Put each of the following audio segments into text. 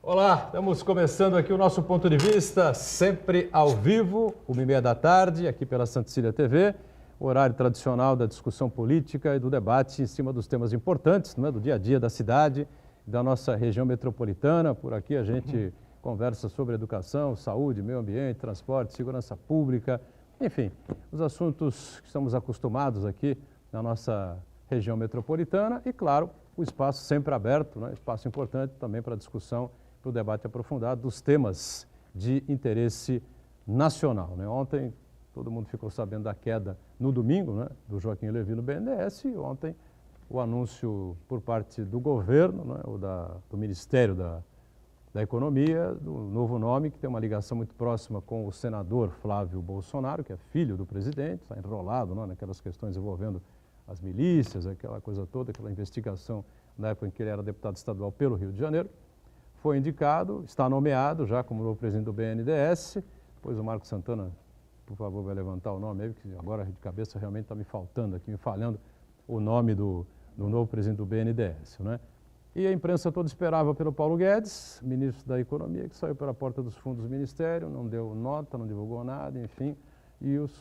Olá, estamos começando aqui o nosso ponto de vista, sempre ao vivo, 1h30 da tarde, aqui pela Santa Cecília TV, o horário tradicional da discussão política e do debate em cima dos temas importantes, não é, do dia a dia da cidade, da nossa região metropolitana. Por aqui a gente conversa sobre educação, saúde, meio ambiente, transporte, segurança pública, enfim, os assuntos que estamos acostumados aqui na nossa região metropolitana e, claro, o espaço sempre aberto, né? Espaço importante também para discussão, para o debate aprofundado dos temas de interesse nacional, né? Ontem todo mundo ficou sabendo da queda no domingo, né, do Joaquim Levy no BNDES e ontem o anúncio por parte do governo, né, ou do Ministério da Economia, do novo nome, que tem uma ligação muito próxima com o senador Flávio Bolsonaro, que é filho do presidente, está enrolado, né, naquelas questões envolvendo as milícias, aquela coisa toda, aquela investigação na época em que ele era deputado estadual pelo Rio de Janeiro. Foi indicado, está nomeado já como novo presidente do BNDES. Depois o Marcos Santana, por favor, vai levantar o nome aí, porque agora de cabeça realmente está me faltando aqui, me falhando o nome do novo presidente do BNDES, né? E a imprensa toda esperava pelo Paulo Guedes, ministro da Economia, que saiu pela porta dos fundos do Ministério, não deu nota, não divulgou nada, enfim. E os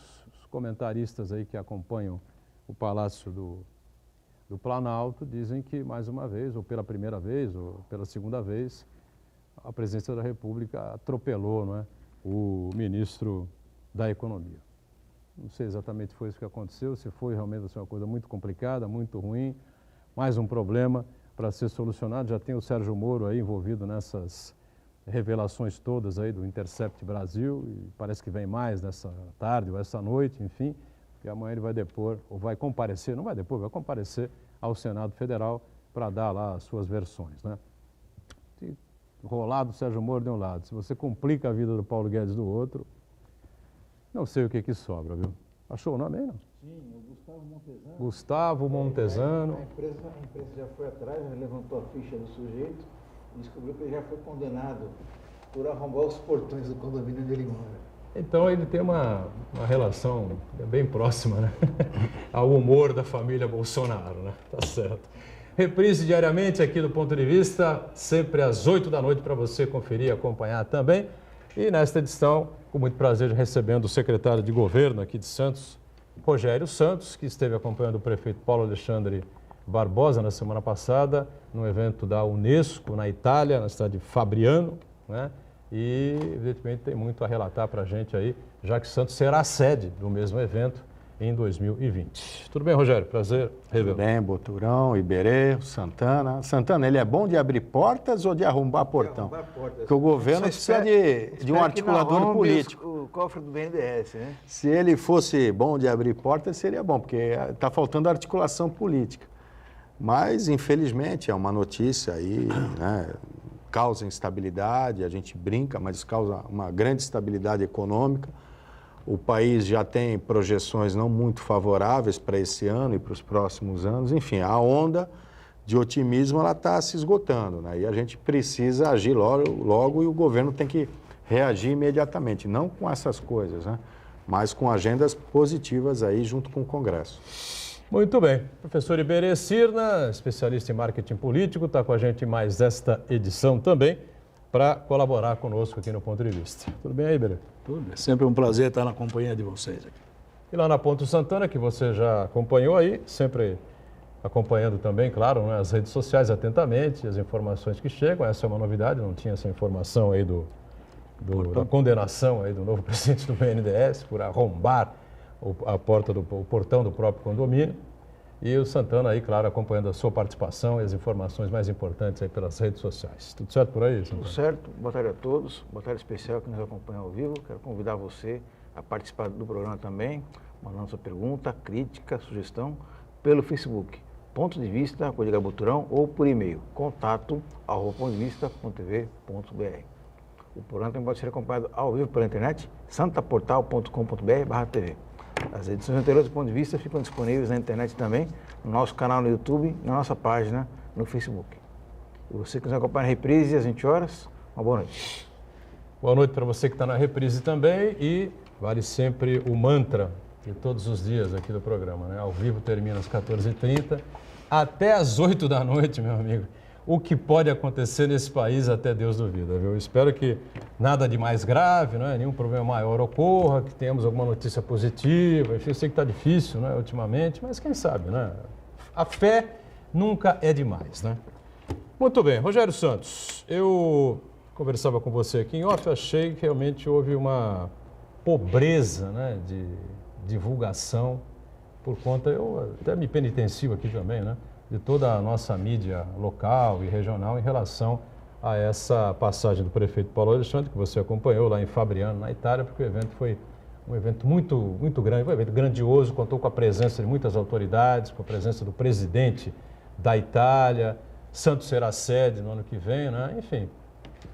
comentaristas aí que acompanham o Palácio do Planalto dizem que, mais uma vez, ou pela primeira vez, ou pela segunda vez, a presidência da República atropelou, não é, o ministro da Economia. Não sei exatamente se foi isso que aconteceu, se foi realmente uma coisa muito complicada, muito ruim, mais um problema para ser solucionado. Já tem o Sérgio Moro aí envolvido nessas revelações todas aí do Intercept Brasil e parece que vem mais nessa tarde ou essa noite, enfim. E amanhã ele vai depor, ou vai comparecer, não vai depor, vai comparecer ao Senado Federal para dar lá as suas versões, né? Se rolar do Sérgio Moro de um lado, se você complica a vida do Paulo Guedes do outro, não sei o que sobra, viu? Achou o nome aí, não? Sim, o Gustavo Montesano. Gustavo Montesano. A empresa já foi atrás, já levantou a ficha do sujeito e descobriu que ele já foi condenado por arrombar os portões do condomínio onde ele mora. Então ele tem uma relação bem próxima, né, ao humor da família Bolsonaro, né? Tá certo. Reprise diariamente aqui do Ponto de Vista, sempre às 8 da noite para você conferir e acompanhar também. E nesta edição, com muito prazer, recebendo o secretário de Governo aqui de Santos, Rogério Santos, que esteve acompanhando o prefeito Paulo Alexandre Barbosa na semana passada, num evento da Unesco na Itália, na cidade de Fabriano, né? E, evidentemente, tem muito a relatar para a gente aí, já que Santos será a sede do mesmo evento em 2020. Tudo bem, Rogério? Prazer revê-lo. Tudo bem, Boturão, Iberê, Santana. Santana, ele é bom de abrir portas ou de arrombar portão? Porque o governo precisa de um articulador político. O cofre do BNDES, né? Se ele fosse bom de abrir portas, seria bom, porque está faltando articulação política. Mas, infelizmente, é uma notícia aí, né? Causa instabilidade, a gente brinca, mas causa uma grande instabilidade econômica. O país já tem projeções não muito favoráveis para esse ano e para os próximos anos. Enfim, a onda de otimismo ela está se esgotando, né? E a gente precisa agir logo e o governo tem que reagir imediatamente, não com essas coisas, né? Mas com agendas positivas aí junto com o Congresso. Muito bem. Professor Iberê Cirna, especialista em marketing político, está com a gente mais esta edição também para colaborar conosco aqui no Ponto de Vista. Tudo bem aí, Iberê? Tudo. É sempre um prazer estar na companhia de vocês aqui. E lá na Ponto Santana, que você já acompanhou aí, sempre acompanhando também, claro, né, as redes sociais atentamente, as informações que chegam. Essa é uma novidade, não tinha essa informação aí da condenação aí do novo presidente do BNDES por arrombar a porta o portão do próprio condomínio. E o Santana aí, claro, acompanhando a sua participação e as informações mais importantes aí pelas redes sociais. Tudo certo por aí, Santana? Tudo certo. Boa tarde a todos. Boa tarde especial que nos acompanha ao vivo. Quero convidar você a participar do programa também, mandando sua pergunta, crítica, sugestão pelo Facebook. Ponto de Vista, Código Boturão, ou por e-mail, contato@pontodevista.tv.br. O programa também pode ser acompanhado ao vivo pela internet, santaportal.com.br/tv. As edições anteriores do Ponto de Vista ficam disponíveis na internet também, no nosso canal no YouTube e na nossa página no Facebook. E você que nos acompanha na reprise às 20 horas, uma boa noite. Boa noite para você que está na reprise também e vale sempre o mantra de todos os dias aqui do programa, né? Ao vivo termina às 14h30 até às 8 da noite, meu amigo. o que pode acontecer nesse país até Deus duvida, viu? Eu espero que nada de mais grave, né? Nenhum problema maior ocorra, que tenhamos alguma notícia positiva. Eu sei que está difícil, né, ultimamente, mas quem sabe, né? A fé nunca é demais, né? Muito bem, Rogério Santos, eu conversava com você aqui em off, achei que realmente houve uma pobreza, né, de divulgação por conta, eu até me penitencio aqui também, né, de toda a nossa mídia local e regional em relação a essa passagem do prefeito Paulo Alexandre, que você acompanhou lá em Fabriano, na Itália, porque o evento foi um evento muito grande, foi um evento grandioso, contou com a presença de muitas autoridades, com a presença do presidente da Itália. Santos será sede no ano que vem, né? Enfim,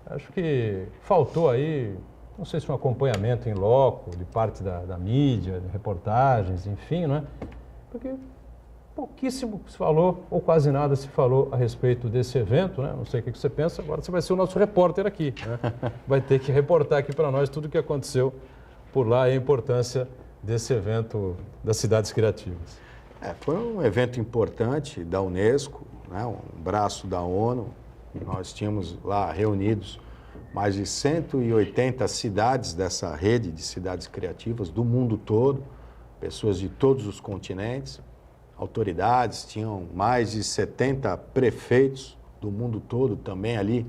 acho que faltou aí, não sei se um acompanhamento em loco, de parte da mídia, de reportagens, enfim, né? Porque pouquíssimo se falou, ou quase nada se falou a respeito desse evento, né? Não sei o que você pensa, agora você vai ser o nosso repórter aqui, né? Vai ter que reportar aqui para nós tudo o que aconteceu por lá e a importância desse evento das cidades criativas. Foi um evento importante da Unesco, né, um braço da ONU. Nós tínhamos lá reunidos mais de 180 cidades dessa rede de cidades criativas do mundo todo, pessoas de todos os continentes, autoridades, tinham mais de 70 prefeitos do mundo todo também ali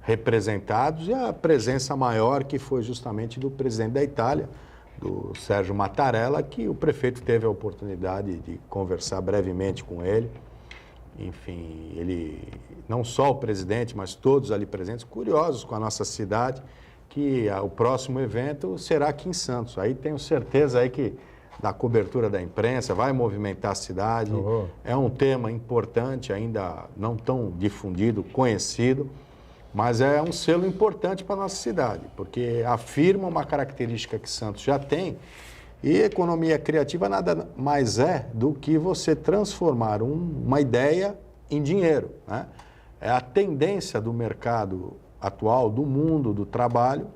representados, e a presença maior que foi justamente do presidente da Itália, do Sérgio Mattarella, que o prefeito teve a oportunidade de conversar brevemente com ele. Enfim, ele, não só o presidente, mas todos ali presentes, curiosos com a nossa cidade, que o próximo evento será aqui em Santos. Aí tenho certeza aí que da cobertura da imprensa vai movimentar a cidade. É um tema importante, ainda não tão difundido, conhecido, mas é um selo importante para a nossa cidade, porque afirma uma característica que Santos já tem, e economia criativa nada mais é do que você transformar uma ideia em dinheiro, né? É a tendência do mercado atual, do mundo do trabalho,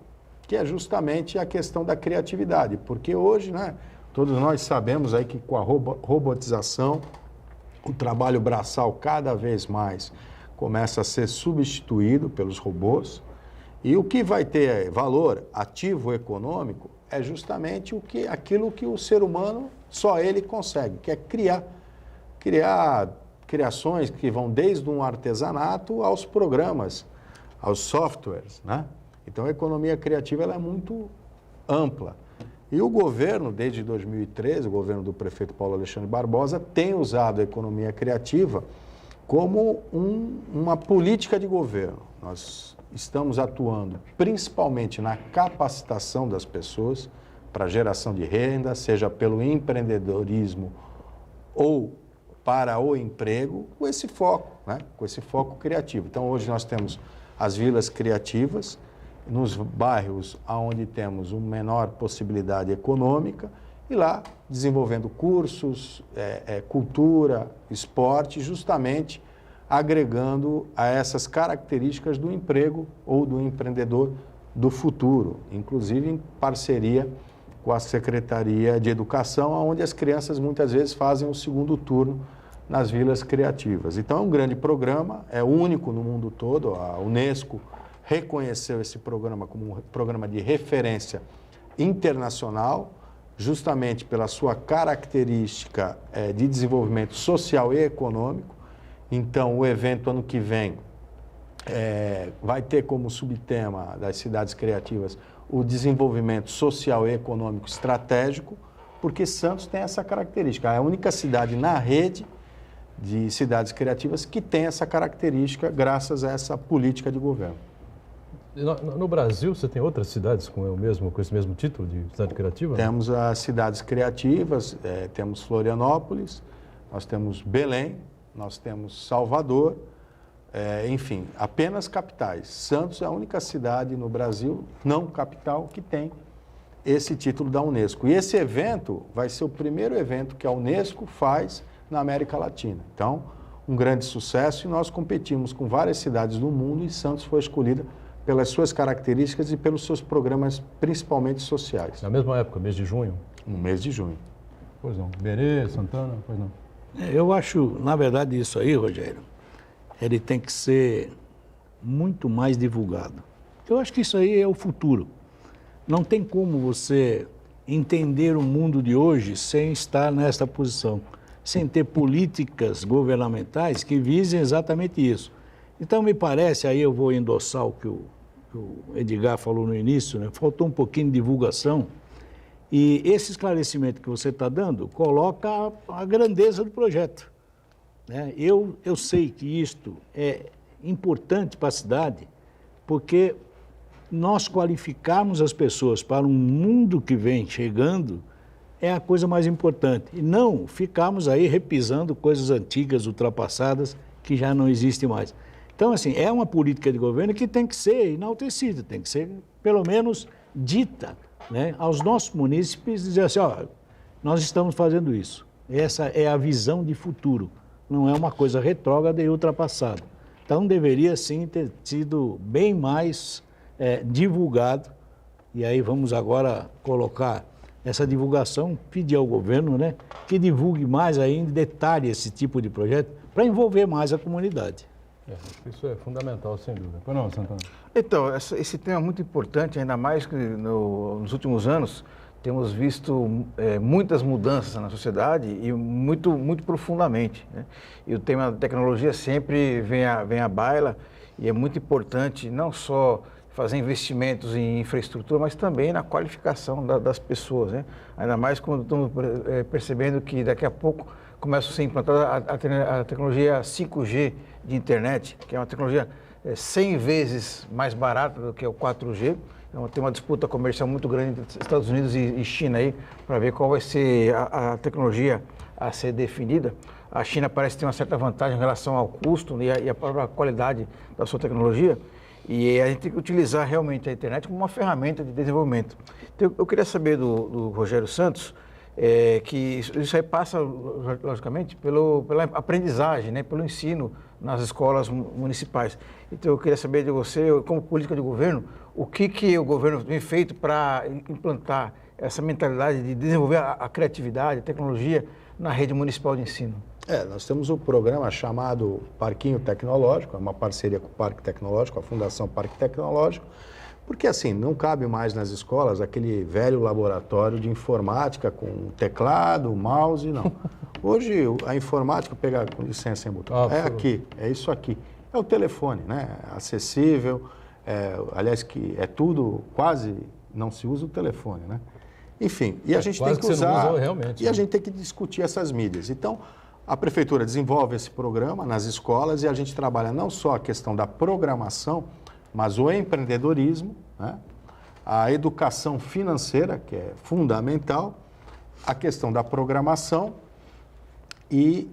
que é justamente a questão da criatividade, porque hoje, né, todos nós sabemos aí que com a robotização, o trabalho braçal cada vez mais começa a ser substituído pelos robôs, e o que vai ter valor ativo econômico é justamente aquilo que o ser humano, só ele consegue, que é criar criações que vão desde um artesanato aos programas, aos softwares, né? Então a economia criativa ela é muito ampla. E o governo, desde 2013, o governo do prefeito Paulo Alexandre Barbosa, tem usado a economia criativa como uma política de governo. Nós estamos atuando principalmente na capacitação das pessoas para geração de renda, seja pelo empreendedorismo ou para o emprego, com esse foco, né? Com esse foco criativo. Então, hoje nós temos as vilas criativas, nos bairros onde temos uma menor possibilidade econômica, e lá desenvolvendo cursos, cultura, esporte, justamente agregando a essas características do emprego ou do empreendedor do futuro, inclusive em parceria com a Secretaria de Educação, onde as crianças muitas vezes fazem o segundo turno nas vilas criativas. Então é um grande programa, é único no mundo todo, a Unesco reconheceu esse programa como um programa de referência internacional, justamente pela sua característica de desenvolvimento social e econômico. Então, o evento ano que vem vai ter como subtema das cidades criativas o desenvolvimento social e econômico estratégico, porque Santos tem essa característica. É a única cidade na rede de cidades criativas que tem essa característica graças a essa política de governo. No Brasil, você tem outras cidades com esse mesmo título de cidade criativa? Temos as cidades criativas, temos Florianópolis, nós temos Belém, nós temos Salvador, enfim, apenas capitais. Santos é a única cidade no Brasil, não capital, que tem esse título da Unesco. E esse evento vai ser o primeiro evento que a Unesco faz na América Latina. Então, um grande sucesso, e nós competimos com várias cidades do mundo, e Santos foi escolhida pelas suas características e pelos seus programas, principalmente sociais. Na mesma época, mês de junho? No mês de junho. Pois não. Berê, Santana, pois não. Eu acho, na verdade, isso aí, Rogério, ele tem que ser muito mais divulgado. Eu acho que isso aí é o futuro. Não tem como você entender o mundo de hoje sem estar nesta posição, sem ter políticas governamentais que visem exatamente isso. Então, me parece, aí eu vou endossar o que o Edgar falou no início, né? Faltou um pouquinho de divulgação, e esse esclarecimento que você está dando coloca a grandeza do projeto, né? Eu sei que isto é importante para a cidade, porque nós qualificarmos as pessoas para um mundo que vem chegando é a coisa mais importante, e não ficarmos aí repisando coisas antigas, ultrapassadas, que já não existem mais. Então, assim, é uma política de governo que tem que ser enaltecida, tem que ser, pelo menos, dita, né, aos nossos munícipes, dizer assim, ó, nós estamos fazendo isso. Essa é a visão de futuro, não é uma coisa retrógrada e ultrapassada. Então, deveria, sim, ter sido bem mais divulgado, e aí vamos agora colocar essa divulgação, pedir ao governo, né, que divulgue mais ainda, detalhe esse tipo de projeto, para envolver mais a comunidade. Isso é fundamental, sem dúvida. Pois não, Santana? Então, esse tema é muito importante, ainda mais que nos últimos anos temos visto muitas mudanças na sociedade e muito profundamente, né? E o tema da tecnologia sempre vem à baila, e é muito importante não só fazer investimentos em infraestrutura, mas também na qualificação das pessoas, né? Ainda mais quando estamos percebendo que daqui a pouco começa a ser implantada a tecnologia 5G de internet, que é uma tecnologia 100 vezes mais barata do que o 4G. Então, tem uma disputa comercial muito grande entre Estados Unidos e China aí, para ver qual vai ser a tecnologia a ser definida. A China parece ter uma certa vantagem em relação ao custo e a própria qualidade da sua tecnologia. E a gente tem que utilizar realmente a internet como uma ferramenta de desenvolvimento. Então, eu queria saber do Rogério Santos, que isso aí passa, logicamente, pela aprendizagem, né, pelo ensino nas escolas municipais. Então, eu queria saber de você, como política de governo, o que o governo tem feito para implantar essa mentalidade de desenvolver a criatividade, a tecnologia na rede municipal de ensino. Nós temos um programa chamado Parquinho Tecnológico, é uma parceria com o Parque Tecnológico, a Fundação Parque Tecnológico, porque assim, não cabe mais nas escolas aquele velho laboratório de informática com teclado, mouse, não. Hoje a informática, pega com licença, aqui, é isso aqui, é o telefone, né? Acessível, aliás, que é tudo, quase não se usa o telefone, né? Enfim, e a gente tem que usar, a gente tem que discutir essas mídias. Então, a Prefeitura desenvolve esse programa nas escolas e a gente trabalha não só a questão da programação, mas o empreendedorismo, né? A educação financeira, que é fundamental, a questão da programação e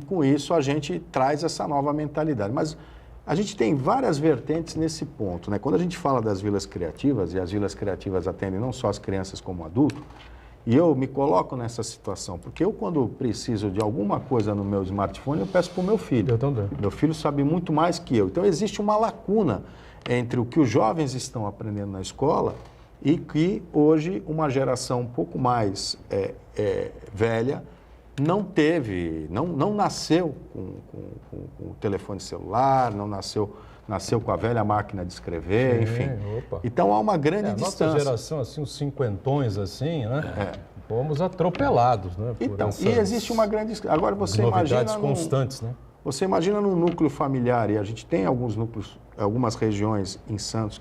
com isso a gente traz essa nova mentalidade. Mas a gente tem várias vertentes nesse ponto, né? Quando a gente fala das vilas criativas, e as vilas criativas atendem não só as crianças como adultos, e eu me coloco nessa situação, porque eu quando preciso de alguma coisa no meu smartphone, eu peço para o meu filho. Eu também. Meu filho sabe muito mais que eu. Então existe uma lacuna entre o que os jovens estão aprendendo na escola e que hoje uma geração um pouco mais velha não teve, não nasceu com o telefone celular, não nasceu com a velha máquina de escrever, enfim. Opa. Então há uma grande distância. Nossa geração, assim, os cinquentões, assim, né? Fomos atropelados, né? Então, e existe uma grande... Agora você imagina... Novidades constantes, né? Você imagina num núcleo familiar, e a gente tem alguns núcleos, algumas regiões em Santos,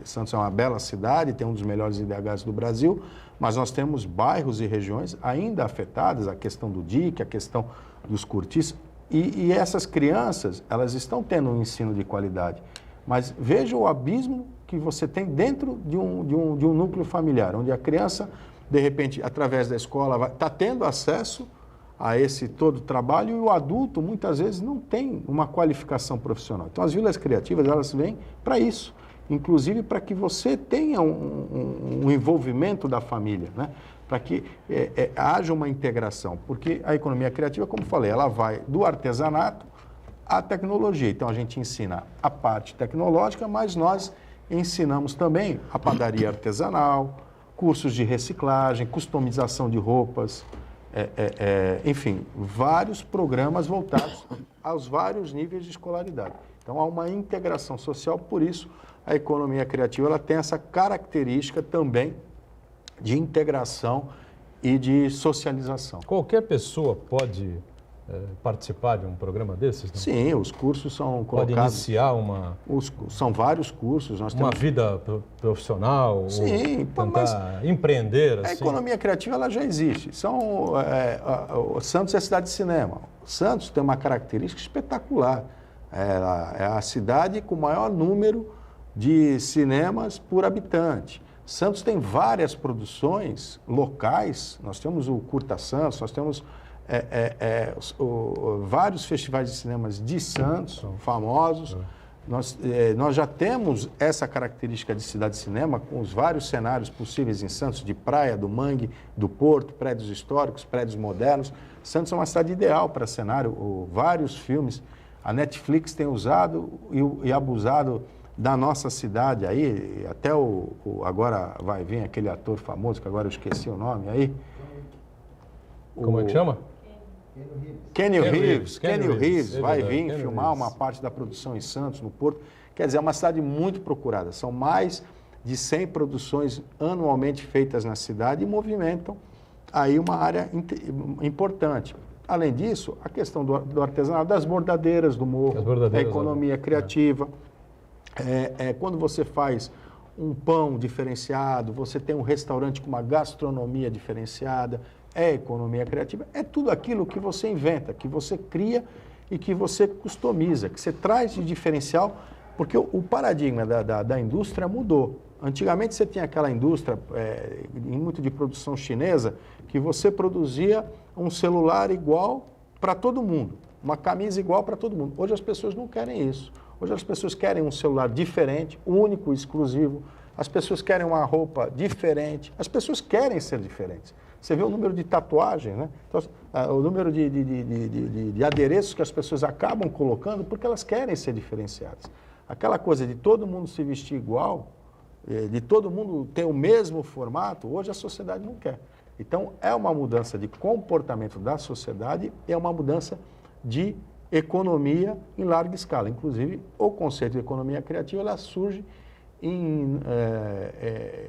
Santos é uma bela cidade, tem um dos melhores IDHs do Brasil, mas nós temos bairros e regiões ainda afetadas, a questão do DIC, a questão dos cortiços, e essas crianças, elas estão tendo um ensino de qualidade, mas veja o abismo que você tem dentro de um núcleo familiar, onde a criança, de repente, através da escola, está tendo acesso a esse todo trabalho e o adulto, muitas vezes, não tem uma qualificação profissional. Então, as vilas criativas, elas vêm para isso, inclusive para que você tenha um envolvimento da família, né? Para que haja uma integração, porque a economia criativa, como falei, ela vai do artesanato à tecnologia. Então, a gente ensina a parte tecnológica, mas nós ensinamos também a padaria artesanal, cursos de reciclagem, customização de roupas, enfim, vários programas voltados aos vários níveis de escolaridade. Então, há uma integração social, por isso a economia criativa ela tem essa característica também de integração e de socialização. Qualquer pessoa pode participar de um programa desses? Não? Sim, os cursos são colocados... Pode iniciar São vários cursos. Uma vida profissional? Sim, ou tentar empreender? A assim? economia criativa ela já existe. O Santos é cidade de cinema. O Santos tem uma característica espetacular. É a cidade com o maior número de cinemas por habitante. Santos tem várias produções locais. Nós temos o Curta Santos, nós temos vários festivais de cinemas de Santos, famosos. Nós já temos essa característica de cidade de cinema, com os vários cenários possíveis em Santos, de praia, do mangue, do porto, prédios históricos, prédios modernos. Santos é uma cidade ideal para cenário, vários filmes. A Netflix tem usado e abusado da nossa cidade aí, até agora vai vir aquele ator famoso, que agora eu esqueci o nome aí. Como é que chama? Kenny Reeves vai vir filmar uma parte da produção em Santos, no Porto. Quer dizer, é uma cidade muito procurada. São mais de 100 produções anualmente feitas na cidade e movimentam aí uma área importante. Além disso, a questão do artesanato, das bordadeiras do morro, a economia criativa. Quando você faz um pão diferenciado, você tem um restaurante com uma gastronomia diferenciada, economia criativa, é tudo aquilo que você inventa, que você cria e que você customiza, que você traz de diferencial, porque o paradigma da indústria mudou. Antigamente você tinha aquela indústria, muito de produção chinesa, que você produzia um celular igual para todo mundo, uma camisa igual para todo mundo. Hoje as pessoas não querem isso. Hoje as pessoas querem um celular diferente, único, exclusivo. As pessoas querem uma roupa diferente. As pessoas querem ser diferentes. Você vê o número de tatuagens, né? Então, o número de adereços que as pessoas acabam colocando porque elas querem ser diferenciadas. Aquela coisa de todo mundo se vestir igual, de todo mundo ter o mesmo formato, hoje a sociedade não quer. Então, é uma mudança de comportamento da sociedade e é uma mudança de economia em larga escala. Inclusive, o conceito de economia criativa ela surge em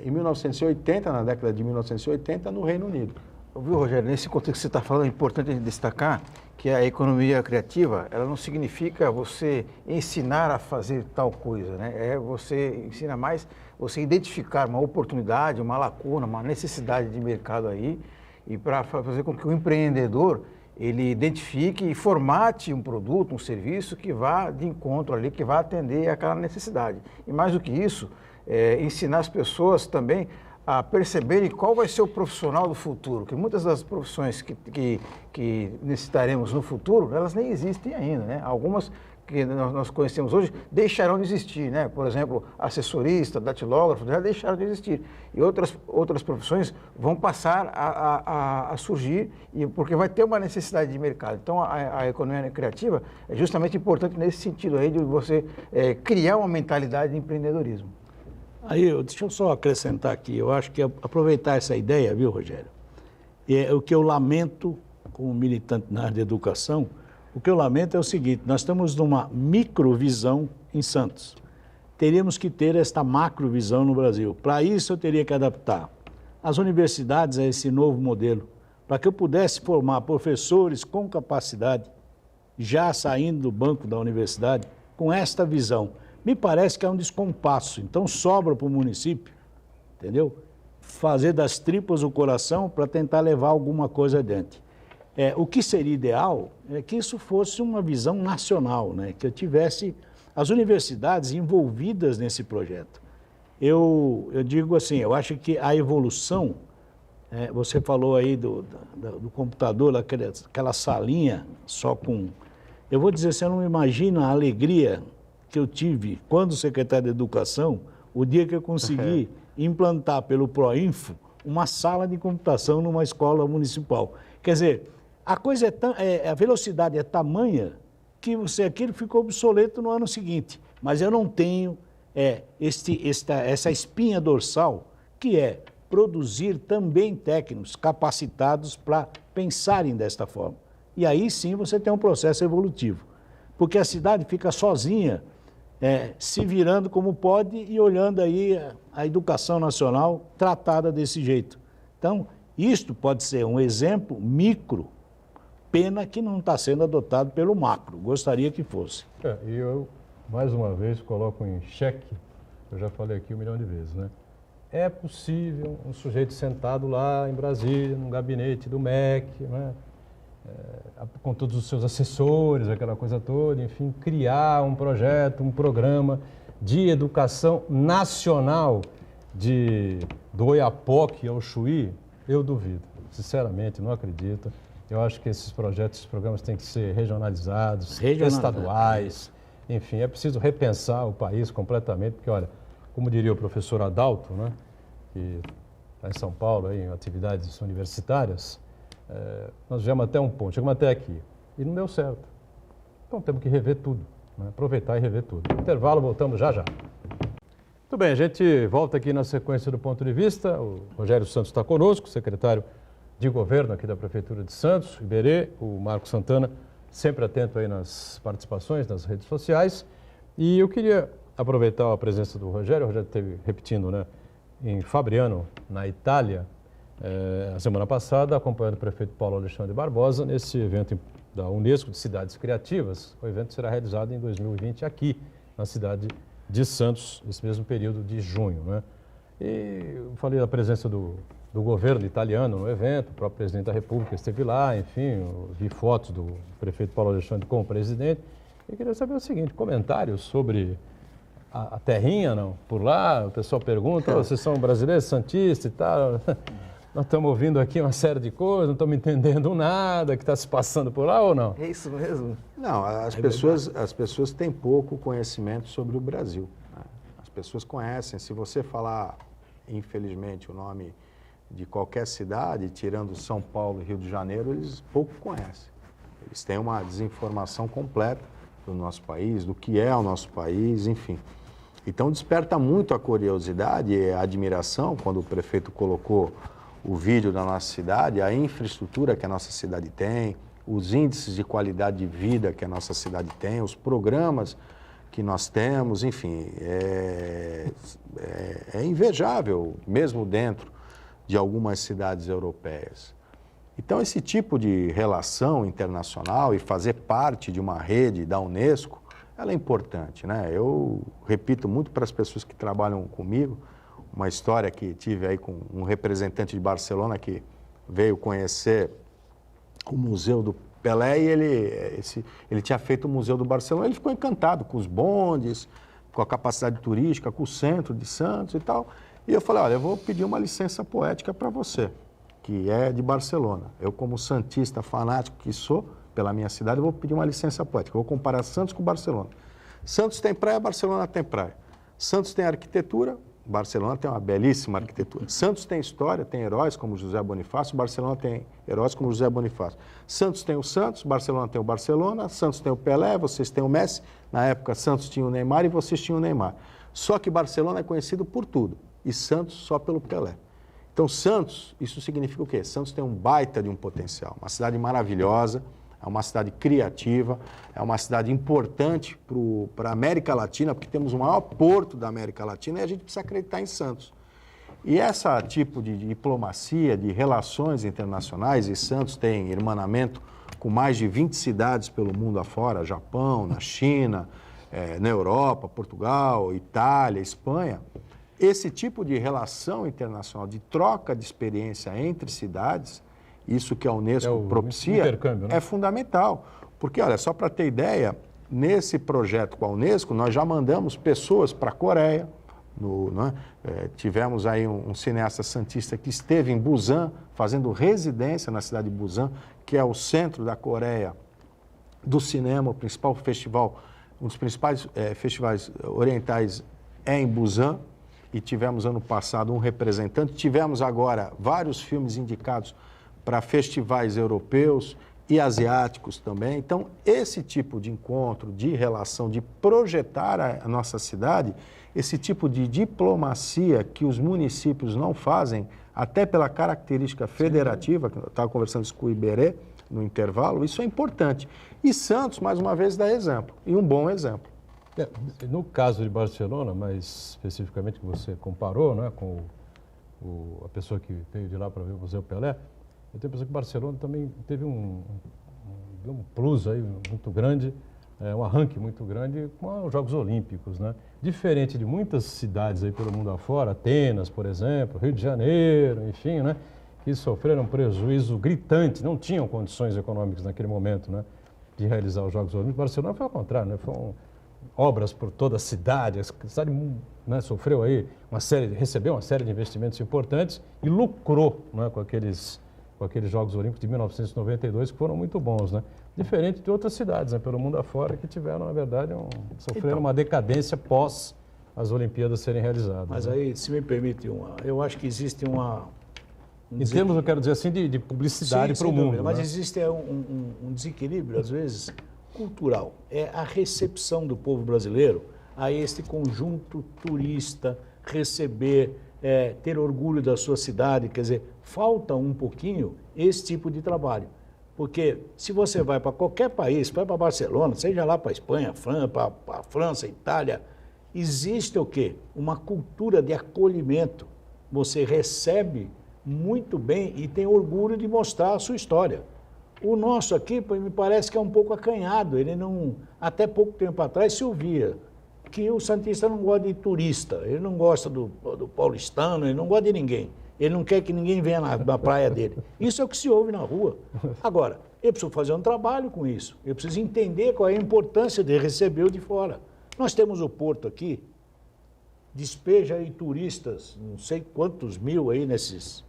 1980, na década de 1980, no Reino Unido. Viu, Rogério, nesse contexto que você está falando, é importante a gente destacar que a economia criativa, ela não significa você ensinar a fazer tal coisa, né? Você ensina mais, você identificar uma oportunidade, uma lacuna, uma necessidade de mercado aí, e para fazer com que o empreendedor ele identifique e formate um produto, um serviço que vá de encontro ali, que vá atender aquela necessidade. E mais do que isso, ensinar as pessoas também a perceberem qual vai ser o profissional do futuro, que muitas das profissões que necessitaremos no futuro, elas nem existem ainda, né? Algumas que nós conhecemos hoje deixarão de existir, né? Por exemplo, assessorista, datilógrafo, já deixaram de existir. E outras profissões vão passar a surgir, porque vai ter uma necessidade de mercado. Então, a economia criativa é justamente importante nesse sentido aí de você criar uma mentalidade de empreendedorismo. Aí, deixa eu só acrescentar aqui, eu acho que aproveitar essa ideia, viu, Rogério? O que eu lamento como militante na área de educação, o que eu lamento é o seguinte, nós estamos numa microvisão em Santos. Teríamos que ter esta macrovisão no Brasil. Para isso, eu teria que adaptar as universidades a esse novo modelo, para que eu pudesse formar professores com capacidade, já saindo do banco da universidade, com esta visão. Me parece que é um descompasso, então sobra para o município, entendeu? Fazer das tripas o coração para tentar levar alguma coisa adiante. O que seria ideal é que isso fosse uma visão nacional, né? Que eu tivesse as universidades envolvidas nesse projeto. Eu digo assim, eu acho que a evolução, você falou aí do computador, aquela salinha só com... Eu vou dizer, você não imagina a alegria que eu tive quando secretário de Educação, o dia que eu consegui implantar pelo Proinfo uma sala de computação numa escola municipal. Quer dizer, a coisa a velocidade é tamanha que aquilo ficou obsoleto no ano seguinte. Mas eu não tenho essa espinha dorsal, que é produzir também técnicos capacitados para pensarem desta forma. E aí sim você tem um processo evolutivo, porque a cidade fica sozinha, se virando como pode e olhando aí a educação nacional tratada desse jeito. Então, isto pode ser um exemplo micro, pena que não está sendo adotado pelo macro, gostaria que fosse. E eu, mais uma vez, coloco em xeque, eu já falei aqui 1 milhão de vezes, né? É possível um sujeito sentado lá em Brasília, num gabinete do MEC, né? Com todos os seus assessores, aquela coisa toda, enfim, criar um projeto, um programa de educação nacional do Oiapoque ao Chuí? Eu duvido, sinceramente, não acredito. Eu acho que esses projetos, esses programas têm que ser regionalizados, estaduais, enfim, é preciso repensar o país completamente, porque, olha, como diria o professor Adalto, né, que está em São Paulo, aí, em atividades universitárias, nós chegamos até um ponto, chegamos até aqui, e não deu certo. Então temos que rever tudo, né, aproveitar e rever tudo. Intervalo, voltamos já já. Muito bem, a gente volta aqui na sequência do Ponto de Vista. O Rogério Santos está conosco, secretário de Governo aqui da Prefeitura de Santos, Iberê, o Marco Santana, sempre atento aí nas participações, nas redes sociais. E eu queria aproveitar a presença do Rogério. O Rogério esteve repetindo, né, em Fabriano, na Itália, a semana passada, acompanhando o prefeito Paulo Alexandre Barbosa, nesse evento da Unesco de Cidades Criativas. O evento será realizado em 2020 aqui, na cidade de Santos, nesse mesmo período de junho, né? E eu falei da presença do governo italiano no evento, o próprio presidente da República esteve lá, enfim, eu vi fotos do prefeito Paulo Alexandre com o presidente. E queria saber o seguinte, comentários sobre a terrinha, não? Por lá, o pessoal pergunta, vocês são brasileiros, santistas e tal? Nós estamos ouvindo aqui uma série de coisas, não estamos entendendo nada que está se passando por lá ou não? É isso mesmo? Não, as pessoas têm pouco conhecimento sobre o Brasil, né? As pessoas conhecem, se você falar, infelizmente, o nome de qualquer cidade, tirando São Paulo e Rio de Janeiro, eles pouco conhecem. Eles têm uma desinformação completa do nosso país, do que é o nosso país, enfim. Então desperta muito a curiosidade e a admiração quando o prefeito colocou o vídeo da nossa cidade, a infraestrutura que a nossa cidade tem, os índices de qualidade de vida que a nossa cidade tem, os programas que nós temos, enfim, é invejável, mesmo dentro de algumas cidades europeias. Então, esse tipo de relação internacional e fazer parte de uma rede da Unesco, ela é importante, né? Eu repito muito para as pessoas que trabalham comigo, uma história que tive aí com um representante de Barcelona que veio conhecer o Museu do Pelé e ele tinha feito o Museu do Barcelona. Ele ficou encantado com os bondes, com a capacidade turística, com o centro de Santos e tal. E eu falei, olha, eu vou pedir uma licença poética para você, que é de Barcelona. Eu, como santista fanático que sou, pela minha cidade, eu vou pedir uma licença poética. Eu vou comparar Santos com Barcelona. Santos tem praia, Barcelona tem praia. Santos tem arquitetura, Barcelona tem uma belíssima arquitetura. Santos tem história, tem heróis como José Bonifácio, Barcelona tem heróis como José Bonifácio. Santos tem o Santos, Barcelona tem o Barcelona, Santos tem o Pelé, vocês têm o Messi. Na época, Santos tinha o Neymar e vocês tinham o Neymar. Só que Barcelona é conhecido por tudo e Santos só pelo Pelé. Então, Santos, isso significa o quê? Santos tem um baita de um potencial, uma cidade maravilhosa, é uma cidade criativa, é uma cidade importante para a América Latina, porque temos o maior porto da América Latina e a gente precisa acreditar em Santos. E esse tipo de diplomacia, de relações internacionais, e Santos tem irmanamento com mais de 20 cidades pelo mundo afora, Japão, na China, na Europa, Portugal, Itália, Espanha. Esse tipo de relação internacional, de troca de experiência entre cidades, isso que a Unesco propicia, né? É fundamental. Porque, olha, só para ter ideia, nesse projeto com a Unesco, nós já mandamos pessoas para a Coreia. Tivemos aí um cineasta santista que esteve em Busan, fazendo residência na cidade de Busan, que é o centro da Coreia do cinema, o principal festival, um dos principais festivais orientais é em Busan. E tivemos ano passado um representante. Tivemos agora vários filmes indicados para festivais europeus e asiáticos também. Então, esse tipo de encontro, de relação, de projetar a nossa cidade, esse tipo de diplomacia que os municípios não fazem, até pela característica federativa, que eu estava conversando isso com o Iberê no intervalo, isso é importante. E Santos, mais uma vez, dá exemplo, e um bom exemplo. No caso de Barcelona, mais especificamente que você comparou, né, com a pessoa que veio de lá para ver o Museu Pelé, eu tenho a impressão que Barcelona também teve um plus aí muito grande, um arranque muito grande com os Jogos Olímpicos, né? Diferente de muitas cidades aí pelo mundo afora, Atenas, por exemplo, Rio de Janeiro, enfim, né? Que sofreram um prejuízo gritante, não tinham condições econômicas naquele momento, né? De realizar os Jogos Olímpicos. Barcelona foi ao contrário, né? Foram obras por toda a cidade né, sofreu aí recebeu uma série de investimentos importantes e lucrou, né, com aqueles Jogos Olímpicos de 1992 que foram muito bons, né? Diferente de outras cidades, né, pelo mundo afora que tiveram, na verdade, sofreram uma decadência pós as Olimpíadas serem realizadas. Mas né? aí, se me permite, eu acho que existe em termos, eu quero dizer assim, de publicidade para o mundo. Mas né? existe um desequilíbrio, às vezes, cultural. É a recepção do povo brasileiro a este conjunto turista, receber, ter orgulho da sua cidade. Quer dizer, falta um pouquinho esse tipo de trabalho. Porque se você vai para qualquer país, vai para Barcelona, seja lá para a Espanha, para a França, Itália, existe o quê? Uma cultura de acolhimento. Você recebe muito bem e tem orgulho de mostrar a sua história. O nosso aqui, me parece que é um pouco acanhado. Ele não, até pouco tempo atrás se ouvia que o santista não gosta de turista, ele não gosta do paulistano, ele não gosta de ninguém. Ele não quer que ninguém venha na praia dele. Isso é o que se ouve na rua. Agora, eu preciso fazer um trabalho com isso. Eu preciso entender qual é a importância de receber o de fora. Nós temos o porto aqui, despeja aí turistas, não sei quantos mil aí nesses...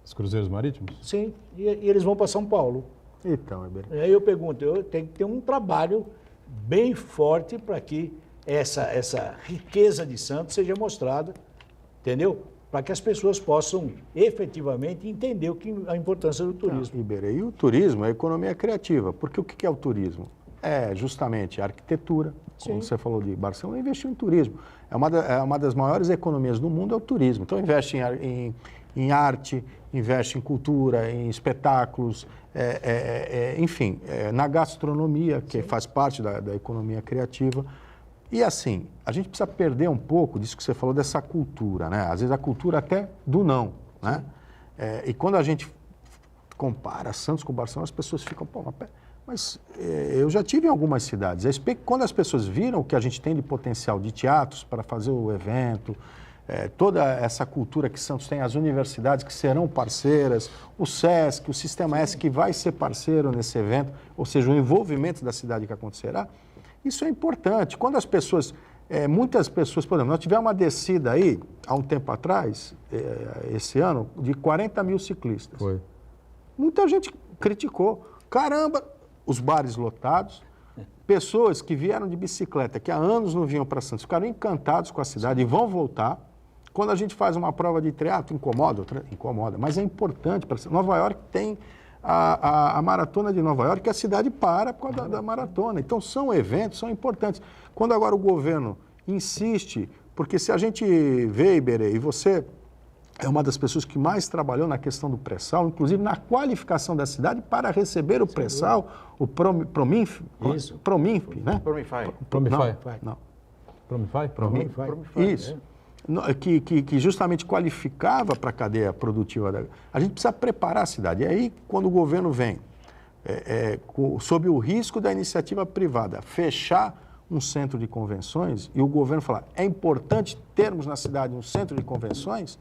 Os cruzeiros marítimos? Sim, e eles vão para São Paulo. Então, Iberê. Aí eu pergunto, eu tenho que ter um trabalho bem forte para que essa riqueza de Santos seja mostrada, entendeu? Para que as pessoas possam efetivamente entender a importância do turismo. Iberê, e o turismo é a economia criativa, porque o que é o turismo? É justamente a arquitetura, como você falou de Barcelona, investiu em turismo. É uma das maiores economias do mundo, é o turismo. Então investe em arte, investe em cultura, em espetáculos, enfim, na gastronomia, que faz parte da economia criativa. E assim, a gente precisa perder um pouco disso que você falou, dessa cultura, né? Às vezes a cultura até do não, né? E quando a gente compara Santos com Barcelona, as pessoas ficam, pô, mas eu já tive em algumas cidades. Quando as pessoas viram o que a gente tem de potencial de teatros para fazer o evento, toda essa cultura que Santos tem, as universidades que serão parceiras, o SESC, o Sistema S que vai ser parceiro nesse evento, ou seja, o envolvimento da cidade que acontecerá, isso é importante. Quando as pessoas, muitas pessoas, por exemplo, nós tivemos uma descida aí, há um tempo atrás, esse ano, de 40 mil ciclistas. Foi. Muita gente criticou. Caramba, os bares lotados, pessoas que vieram de bicicleta, que há anos não vinham para Santos, ficaram encantados com a cidade e vão voltar. Quando a gente faz uma prova de triatlo, incomoda, mas é importante. Nova York tem a maratona de Nova York, que a cidade para por causa da maratona. Então, são eventos, são importantes. Quando agora o governo insiste, porque se a gente vê, Iberê, e você é uma das pessoas que mais trabalhou na questão do pré-sal, inclusive na qualificação da cidade para receber o pré-sal, o Prominf, Isso. Prominf, né? Promify. Não. Promify? Isso. Que justamente qualificava para a cadeia produtiva. A gente precisa preparar a cidade. E aí, quando o governo vem, sob o risco da iniciativa privada, fechar um centro de convenções, e o governo falar, é importante termos na cidade um centro de convenções,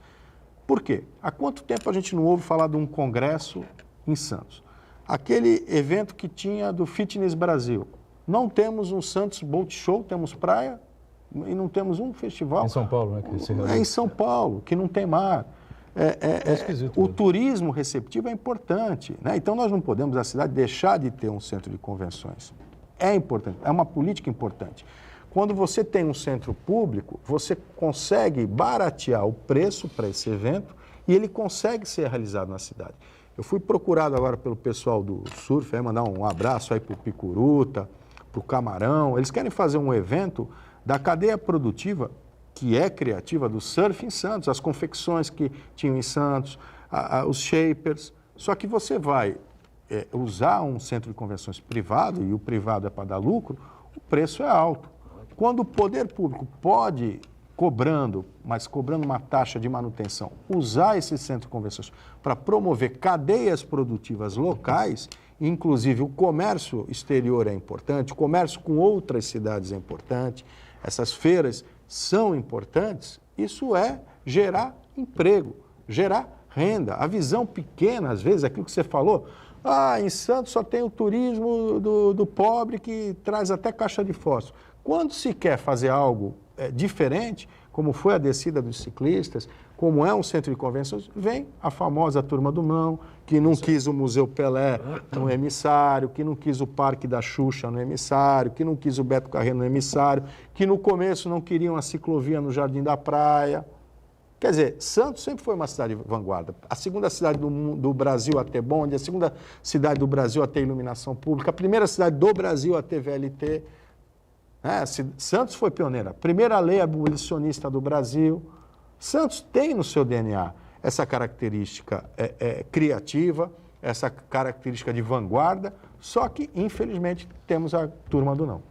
por quê? Há quanto tempo a gente não ouve falar de um congresso em Santos? Aquele evento que tinha do Fitness Brasil. Não temos um Santos Boat Show, temos praia, e não temos um festival. Em São Paulo, né? Em São Paulo, que não tem mar. Esquisito, o né? turismo receptivo é importante, né? Então nós não podemos, a cidade, deixar de ter um centro de convenções. É importante, é uma política importante. Quando você tem um centro público, você consegue baratear o preço para esse evento e ele consegue ser realizado na cidade. Eu fui procurado agora pelo pessoal do surf, mandar um abraço aí para o Picuruta, para o Camarão. Eles querem fazer um evento da cadeia produtiva, que é criativa, do surf em Santos, as confecções que tinham em Santos, os shapers. Só que você vai usar um centro de convenções privado, e o privado é para dar lucro, o preço é alto. Quando o poder público pode, mas cobrando uma taxa de manutenção, usar esse centro de convenções para promover cadeias produtivas locais, inclusive o comércio exterior é importante, o comércio com outras cidades é importante, essas feiras são importantes, isso é gerar emprego, gerar renda. A visão pequena, às vezes, aquilo que você falou, em Santos só tem o turismo do pobre que traz até caixa de fósforo. Quando se quer fazer algo diferente, como foi a descida dos ciclistas, como é um centro de convenções, vem a famosa turma do não, que não quis o Museu Pelé no emissário, que não quis o Parque da Xuxa no emissário, que não quis o Beto Carreiro no emissário, que no começo não queriam a ciclovia no Jardim da Praia. Quer dizer, Santos sempre foi uma cidade vanguarda. A segunda cidade do Brasil a ter bonde, a segunda cidade do Brasil a ter iluminação pública, a primeira cidade do Brasil a ter VLT. Santos foi pioneira. Primeira lei abolicionista do Brasil. Santos tem no seu DNA essa característica criativa, essa característica de vanguarda, só que, infelizmente, temos a turma do não.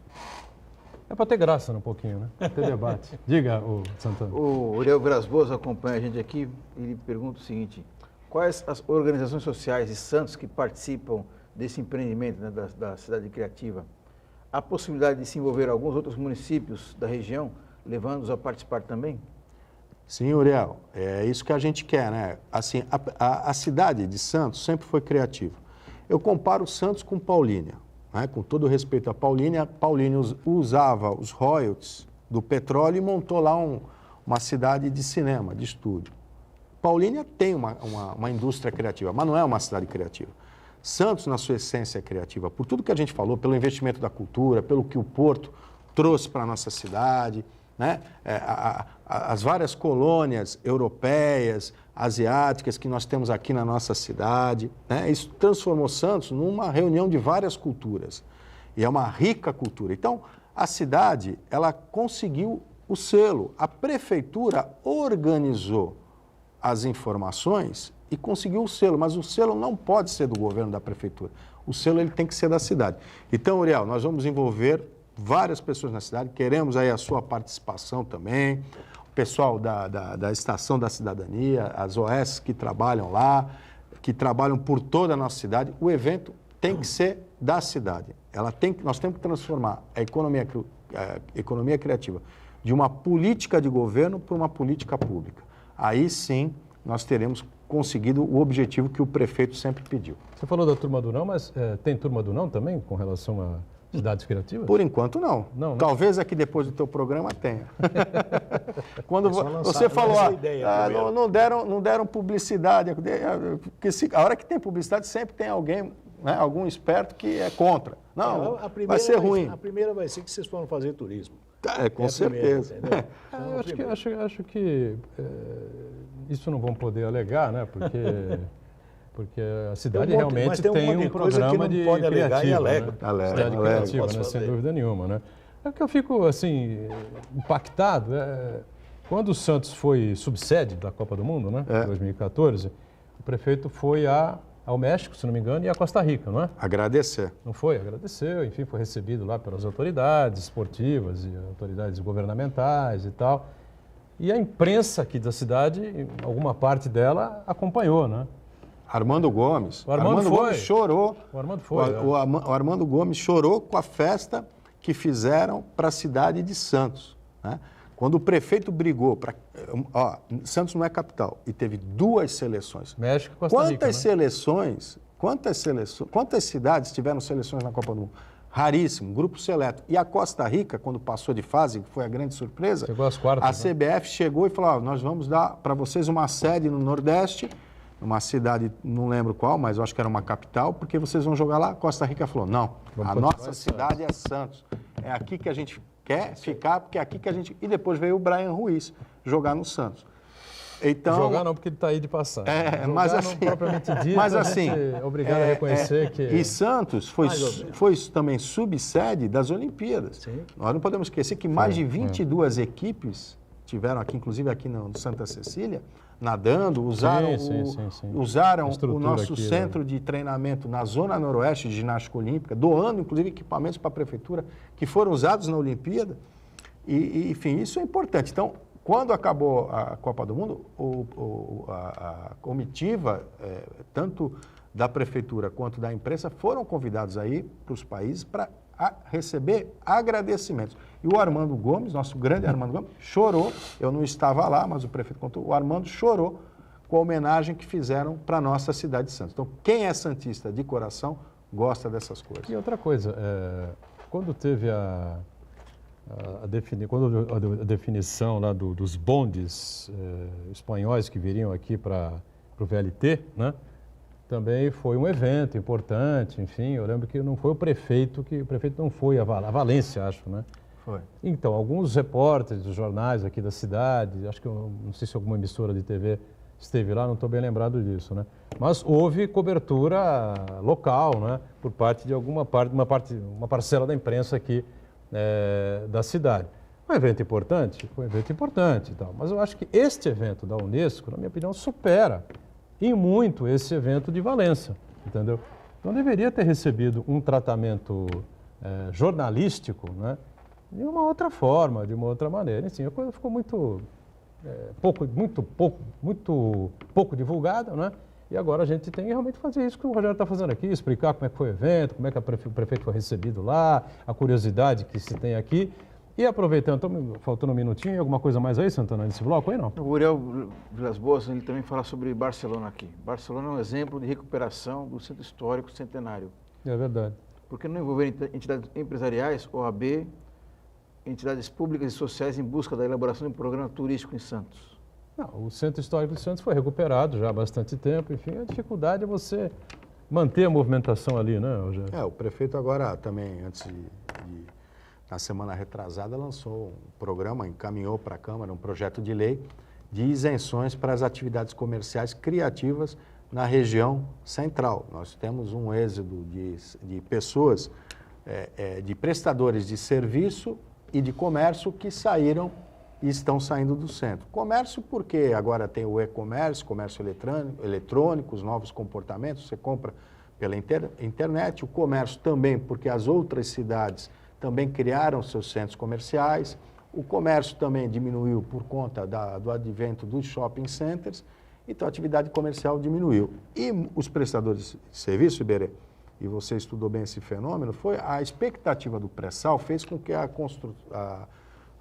É para ter graça um pouquinho, né? Ter debate. Diga, Santana. O Uriel Vilas Boas acompanha a gente aqui e ele pergunta o seguinte: quais as organizações sociais de Santos que participam desse empreendimento, né, da cidade criativa? Há possibilidade de se envolver alguns outros municípios da região, levando-os a participar também? Sim, Uriel, é isso que a gente quer, né? Assim, a cidade de Santos sempre foi criativa. Eu comparo Santos com Paulínia, né? Com todo respeito a Paulínia, Paulínia usava os royalties do petróleo e montou lá uma cidade de cinema, de estúdio. Paulínia tem uma indústria criativa, mas não é uma cidade criativa. Santos, na sua essência, é criativa, por tudo que a gente falou, pelo investimento da cultura, pelo que o Porto trouxe para a nossa cidade, né? As várias colônias europeias, asiáticas que nós temos aqui na nossa cidade, né? Isso transformou Santos numa reunião de várias culturas, e é uma rica cultura. Então, a cidade, ela conseguiu o selo, a prefeitura organizou as informações e conseguiu o selo, mas o selo não pode ser do governo, da prefeitura. O selo ele tem que ser da cidade. Então, Uriel, nós vamos envolver várias pessoas na cidade, queremos aí a sua participação também, o pessoal da Estação da Cidadania, as OS que trabalham lá, que trabalham por toda a nossa cidade. O evento tem que ser da cidade. Nós temos que transformar a economia criativa de uma política de governo para uma política pública. Aí sim nós teremos conseguido o objetivo que o prefeito sempre pediu. Você falou da turma do não, mas tem turma do não também com relação a cidades criativas? Por enquanto não. Não. Talvez aqui depois do teu programa tenha. Quando você falou, não deram publicidade, porque a hora que tem publicidade sempre tem alguém, né, algum esperto que é contra. Não, vai ser ruim. A primeira vai ser que vocês foram fazer turismo. Com certeza. Acho que isso não vão poder alegar, né? Porque a cidade realmente tem um programa de criativa, né? Cidade criativa, né? Sem dúvida nenhuma, né? É que eu fico, assim, impactado. Quando o Santos foi subsede da Copa do Mundo, né? Em 2014, o prefeito foi ao México, se não me engano, e a Costa Rica, não é? Agradecer. Não foi? Agradeceu, enfim, foi recebido lá pelas autoridades esportivas e autoridades governamentais e tal. E a imprensa aqui da cidade, alguma parte dela, acompanhou, né? Armando Gomes. O Armando Gomes chorou. O Armando foi. O Armando Gomes chorou com a festa que fizeram para a cidade de Santos, né? Quando o prefeito brigou para... Santos não é capital e teve 2 seleções. México e Costa Rica, Quantas cidades tiveram seleções na Copa do Mundo? Raríssimo, grupo seleto. E a Costa Rica, quando passou de fase, que foi a grande surpresa, chegou às quartas, a CBF chegou e falou, nós vamos dar para vocês uma sede no Nordeste, uma cidade, não lembro qual, mas eu acho que era uma capital, porque vocês vão jogar lá. Costa Rica falou, não, a nossa cidade é Santos. É aqui que a gente quer ficar, porque é aqui que a gente... E depois veio o Brian Ruiz jogar no Santos. Então, jogar não, porque ele está aí de passagem. Jogar mas não assim, propriamente dito, mas a assim, gente é obrigado a reconhecer que... E Santos foi também subsede das Olimpíadas. Sim. Nós não podemos esquecer que mais de 22 equipes tiveram aqui, inclusive aqui no Santa Cecília, nadando, usaram Sim. usaram o Estrutura nosso aqui, centro de treinamento na Zona Noroeste de Ginástica Olímpica, doando, inclusive, equipamentos para a prefeitura que foram usados na Olimpíada. E, enfim, isso é importante. Então, quando acabou a Copa do Mundo, a comitiva, tanto da prefeitura quanto da imprensa, foram convidados aí para os países para receber agradecimentos. E o Armando Gomes, nosso grande Armando Gomes, chorou. Eu não estava lá, mas o prefeito contou. O Armando chorou com a homenagem que fizeram para a nossa cidade de Santos. Então, quem é santista de coração gosta dessas coisas. E outra coisa, quando teve a definição lá dos bondes espanhóis que viriam aqui para o VLT, né? Também foi um evento importante, enfim, eu lembro que não foi o prefeito não foi a Valência, acho, né? Foi. Então, alguns repórteres dos jornais aqui da cidade, acho que não sei se alguma emissora de TV esteve lá, não estou bem lembrado disso, né? Mas houve cobertura local, né? Por parte de uma parcela da imprensa aqui da cidade. Um evento importante? Foi um evento importante e tal, mas eu acho que este evento da Unesco, na minha opinião, supera em muito esse evento de Valença, entendeu? Então deveria ter recebido um tratamento jornalístico, né? De uma outra forma, de uma outra maneira. Enfim, a coisa ficou muito pouco divulgada, né? E agora a gente tem que realmente fazer isso que o Rogério está fazendo aqui, explicar como é que foi o evento, como é que o prefeito foi recebido lá, a curiosidade que se tem aqui. E aproveitando, faltando um minutinho, alguma coisa mais aí, Santana, nesse bloco aí, não? O Uriel Vilas Boas, ele também fala sobre Barcelona aqui. Barcelona é um exemplo de recuperação do centro histórico centenário. É verdade. Por que não envolver entidades empresariais, OAB, entidades públicas e sociais em busca da elaboração de um programa turístico em Santos? Não, o Centro Histórico de Santos foi recuperado já há bastante tempo, enfim, a dificuldade é você manter a movimentação ali, né, Rogério? O prefeito agora também, na semana retrasada, lançou um programa, encaminhou para a Câmara um projeto de lei de isenções para as atividades comerciais criativas na região central. Nós temos um êxodo de pessoas, de prestadores de serviço e de comércio que saíram e estão saindo do centro. Comércio porque agora tem o e-commerce, comércio eletrônico, os novos comportamentos, você compra pela internet. O comércio também porque as outras cidades também criaram seus centros comerciais. O comércio também diminuiu por conta do advento dos shopping centers, então a atividade comercial diminuiu. E os prestadores de serviço, Iberê, e você estudou bem esse fenômeno, foi a expectativa do pré-sal fez com que a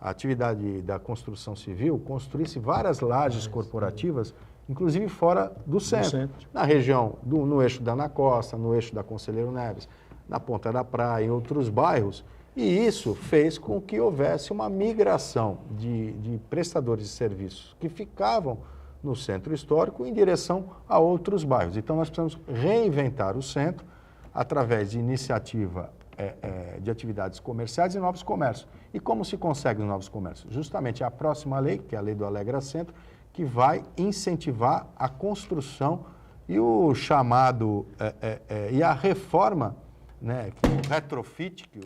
atividade da construção civil construísse várias lajes corporativas, inclusive fora do centro. Na região, no eixo da Ana Costa, no eixo da Conselheiro Neves, na Ponta da Praia, em outros bairros, e isso fez com que houvesse uma migração de prestadores de serviços que ficavam no centro histórico em direção a outros bairros. Então, nós precisamos reinventar o centro através de iniciativa de atividades comerciais e novos comércios. E como se consegue os novos comércios? Justamente a próxima lei, que é a Lei do Alegra Centro, que vai incentivar a construção e o chamado, e a reforma, né, que o retrofit, que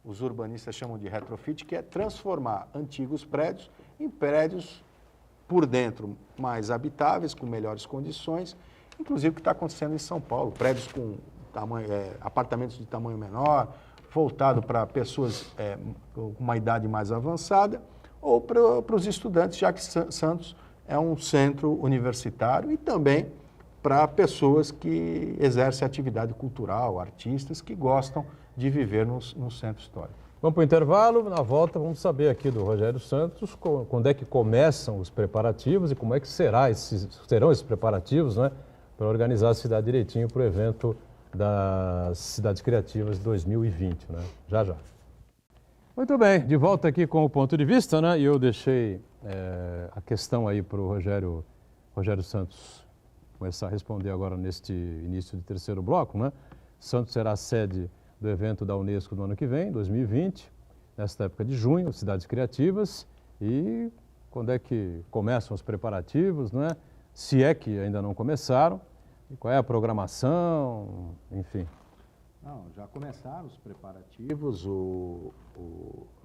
os urbanistas chamam de retrofit, que é transformar antigos prédios em prédios por dentro mais habitáveis, com melhores condições, inclusive o que está acontecendo em São Paulo, prédios com apartamentos de tamanho menor, voltado para pessoas com uma idade mais avançada, ou para os estudantes, já que Santos é um centro universitário, e também para pessoas que exercem atividade cultural, artistas que gostam de viver no centro histórico. Vamos para o intervalo, na volta vamos saber aqui do Rogério Santos quando é que começam os preparativos e como é que serão esses preparativos, né, para organizar a cidade direitinho para o evento das Cidades Criativas 2020, né? Já, já. Muito bem, de volta aqui com o ponto de vista, né? E eu deixei a questão aí para o Rogério Santos começar a responder agora neste início de terceiro bloco, né? Santos será a sede do evento da Unesco no ano que vem, 2020, nesta época de junho, Cidades Criativas, e quando é que começam os preparativos, não é? Se é que ainda não começaram, e qual é a programação, enfim. Não, já começaram os preparativos.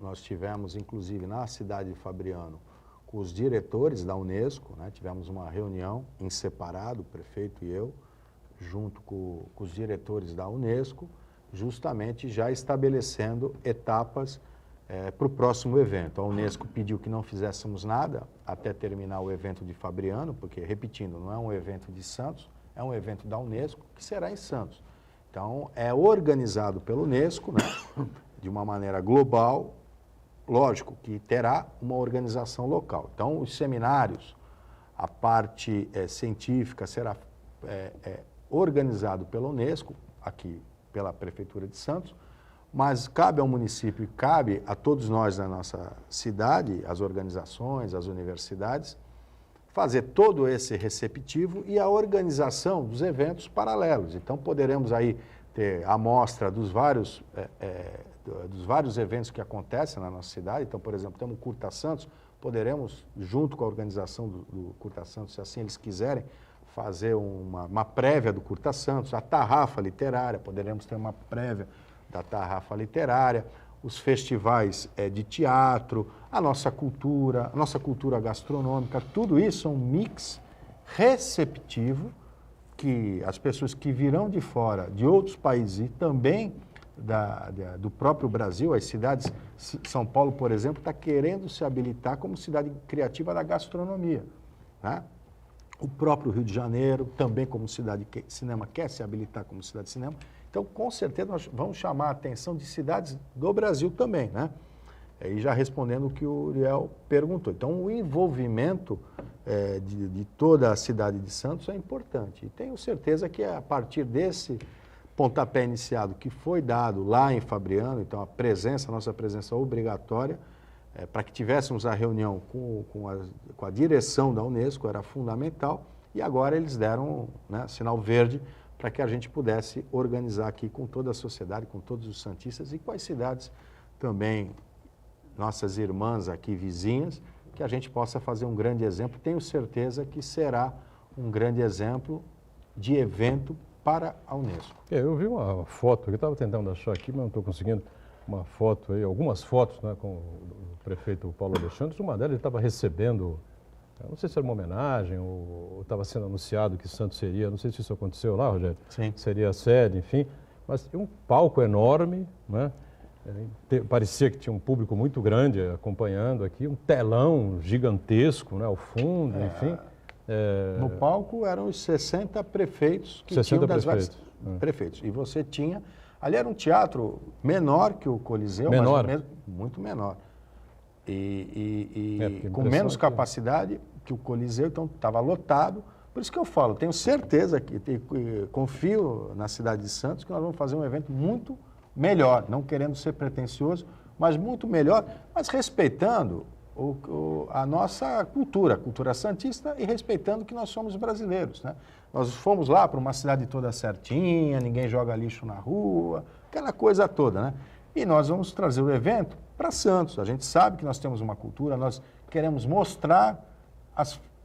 Nós tivemos, inclusive, na cidade de Fabriano, com os diretores da Unesco, né? Tivemos uma reunião em separado, o prefeito e eu, junto com os diretores da Unesco, justamente já estabelecendo etapas para o próximo evento. A Unesco pediu que não fizéssemos nada até terminar o evento de Fabriano, porque, repetindo, não é um evento de Santos, é um evento da Unesco que será em Santos. Então, é organizado pela Unesco, né, de uma maneira global, lógico que terá uma organização local. Então, os seminários, a parte científica será organizado pela Unesco, aqui pela Prefeitura de Santos, mas cabe ao município e cabe a todos nós da nossa cidade, as organizações, as universidades, fazer todo esse receptivo e a organização dos eventos paralelos. Então, poderemos aí ter a amostra dos vários eventos que acontecem na nossa cidade. Então, por exemplo, temos o Curta Santos, poderemos, junto com a organização do Curta Santos, se assim eles quiserem, fazer uma prévia do Curta Santos, a Tarrafa Literária, poderemos ter uma prévia da Tarrafa Literária, os festivais de teatro, a nossa cultura gastronômica, tudo isso é um mix receptivo que as pessoas que virão de fora, de outros países e também do próprio Brasil, as cidades, São Paulo, por exemplo, está querendo se habilitar como cidade criativa da gastronomia, né? O próprio Rio de Janeiro, também como cidade de cinema, quer se habilitar como cidade de cinema. Então, com certeza, nós vamos chamar a atenção de cidades do Brasil também, né? E já respondendo o que o Uriel perguntou. Então, o envolvimento de toda a cidade de Santos é importante. E tenho certeza que a partir desse pontapé iniciado que foi dado lá em Fabriano, então a nossa presença obrigatória, para que tivéssemos a reunião com a direção da Unesco, era fundamental, e agora eles deram, né, sinal verde para que a gente pudesse organizar aqui com toda a sociedade, com todos os santistas e com as cidades também, nossas irmãs aqui vizinhas, que a gente possa fazer um grande exemplo. Tenho certeza que será um grande exemplo de evento para a Unesco. Eu vi uma foto, eu estava tentando achar aqui, mas não estou conseguindo, uma foto aí, algumas fotos, né, com o prefeito Paulo Alexandre. Uma delas ele estava recebendo, não sei se era uma homenagem ou estava sendo anunciado que Santos seria, não sei se isso aconteceu lá, Rogério. Sim. Seria a sede, enfim, mas um palco enorme, né? Parecia que tinha um público muito grande acompanhando aqui, um telão gigantesco, né, ao fundo, enfim. No palco eram os 60 prefeitos que 60 tinham das prefeitos. várias prefeitos. E você tinha, ali era um teatro menor que o Coliseu, menor. mas muito menor. E com impressão menos capacidade que o Coliseu, então estava lotado. Por isso que eu falo, tenho certeza confio na cidade de Santos que nós vamos fazer um evento muito melhor, não querendo ser pretensioso, mas muito melhor, mas respeitando a nossa cultura, a cultura santista, e respeitando que nós somos brasileiros, né? Nós fomos lá para uma cidade toda certinha, ninguém joga lixo na rua, aquela coisa toda, né? E nós vamos trazer o evento para Santos. A gente sabe que nós temos uma cultura, nós queremos mostrar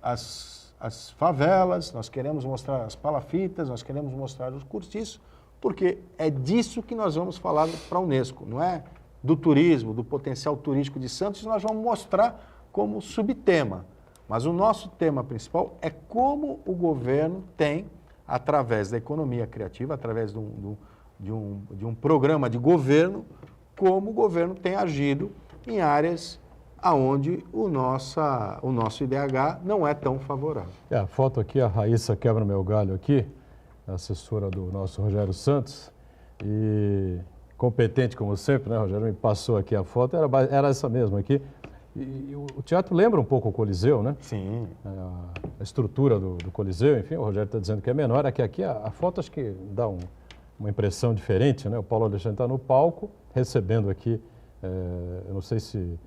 as favelas, nós queremos mostrar as palafitas, nós queremos mostrar os cortiços, porque é disso que nós vamos falar para a Unesco, não é do turismo, do potencial turístico de Santos, nós vamos mostrar como subtema. Mas o nosso tema principal é como o governo tem, através da economia criativa, através de um programa de governo, como o governo tem agido em áreas onde o nosso IDH não é tão favorável. A foto aqui, a Raíssa quebra meu galho aqui, assessora do nosso Rogério Santos, e competente como sempre, né, Rogério? Me passou aqui a foto, era essa mesma aqui. E o teatro lembra um pouco o Coliseu, né? Sim. A estrutura do Coliseu, enfim, o Rogério está dizendo que é menor. Aqui a foto acho que dá uma impressão diferente, né? O Paulo Alexandre está no palco, recebendo aqui, eu não sei se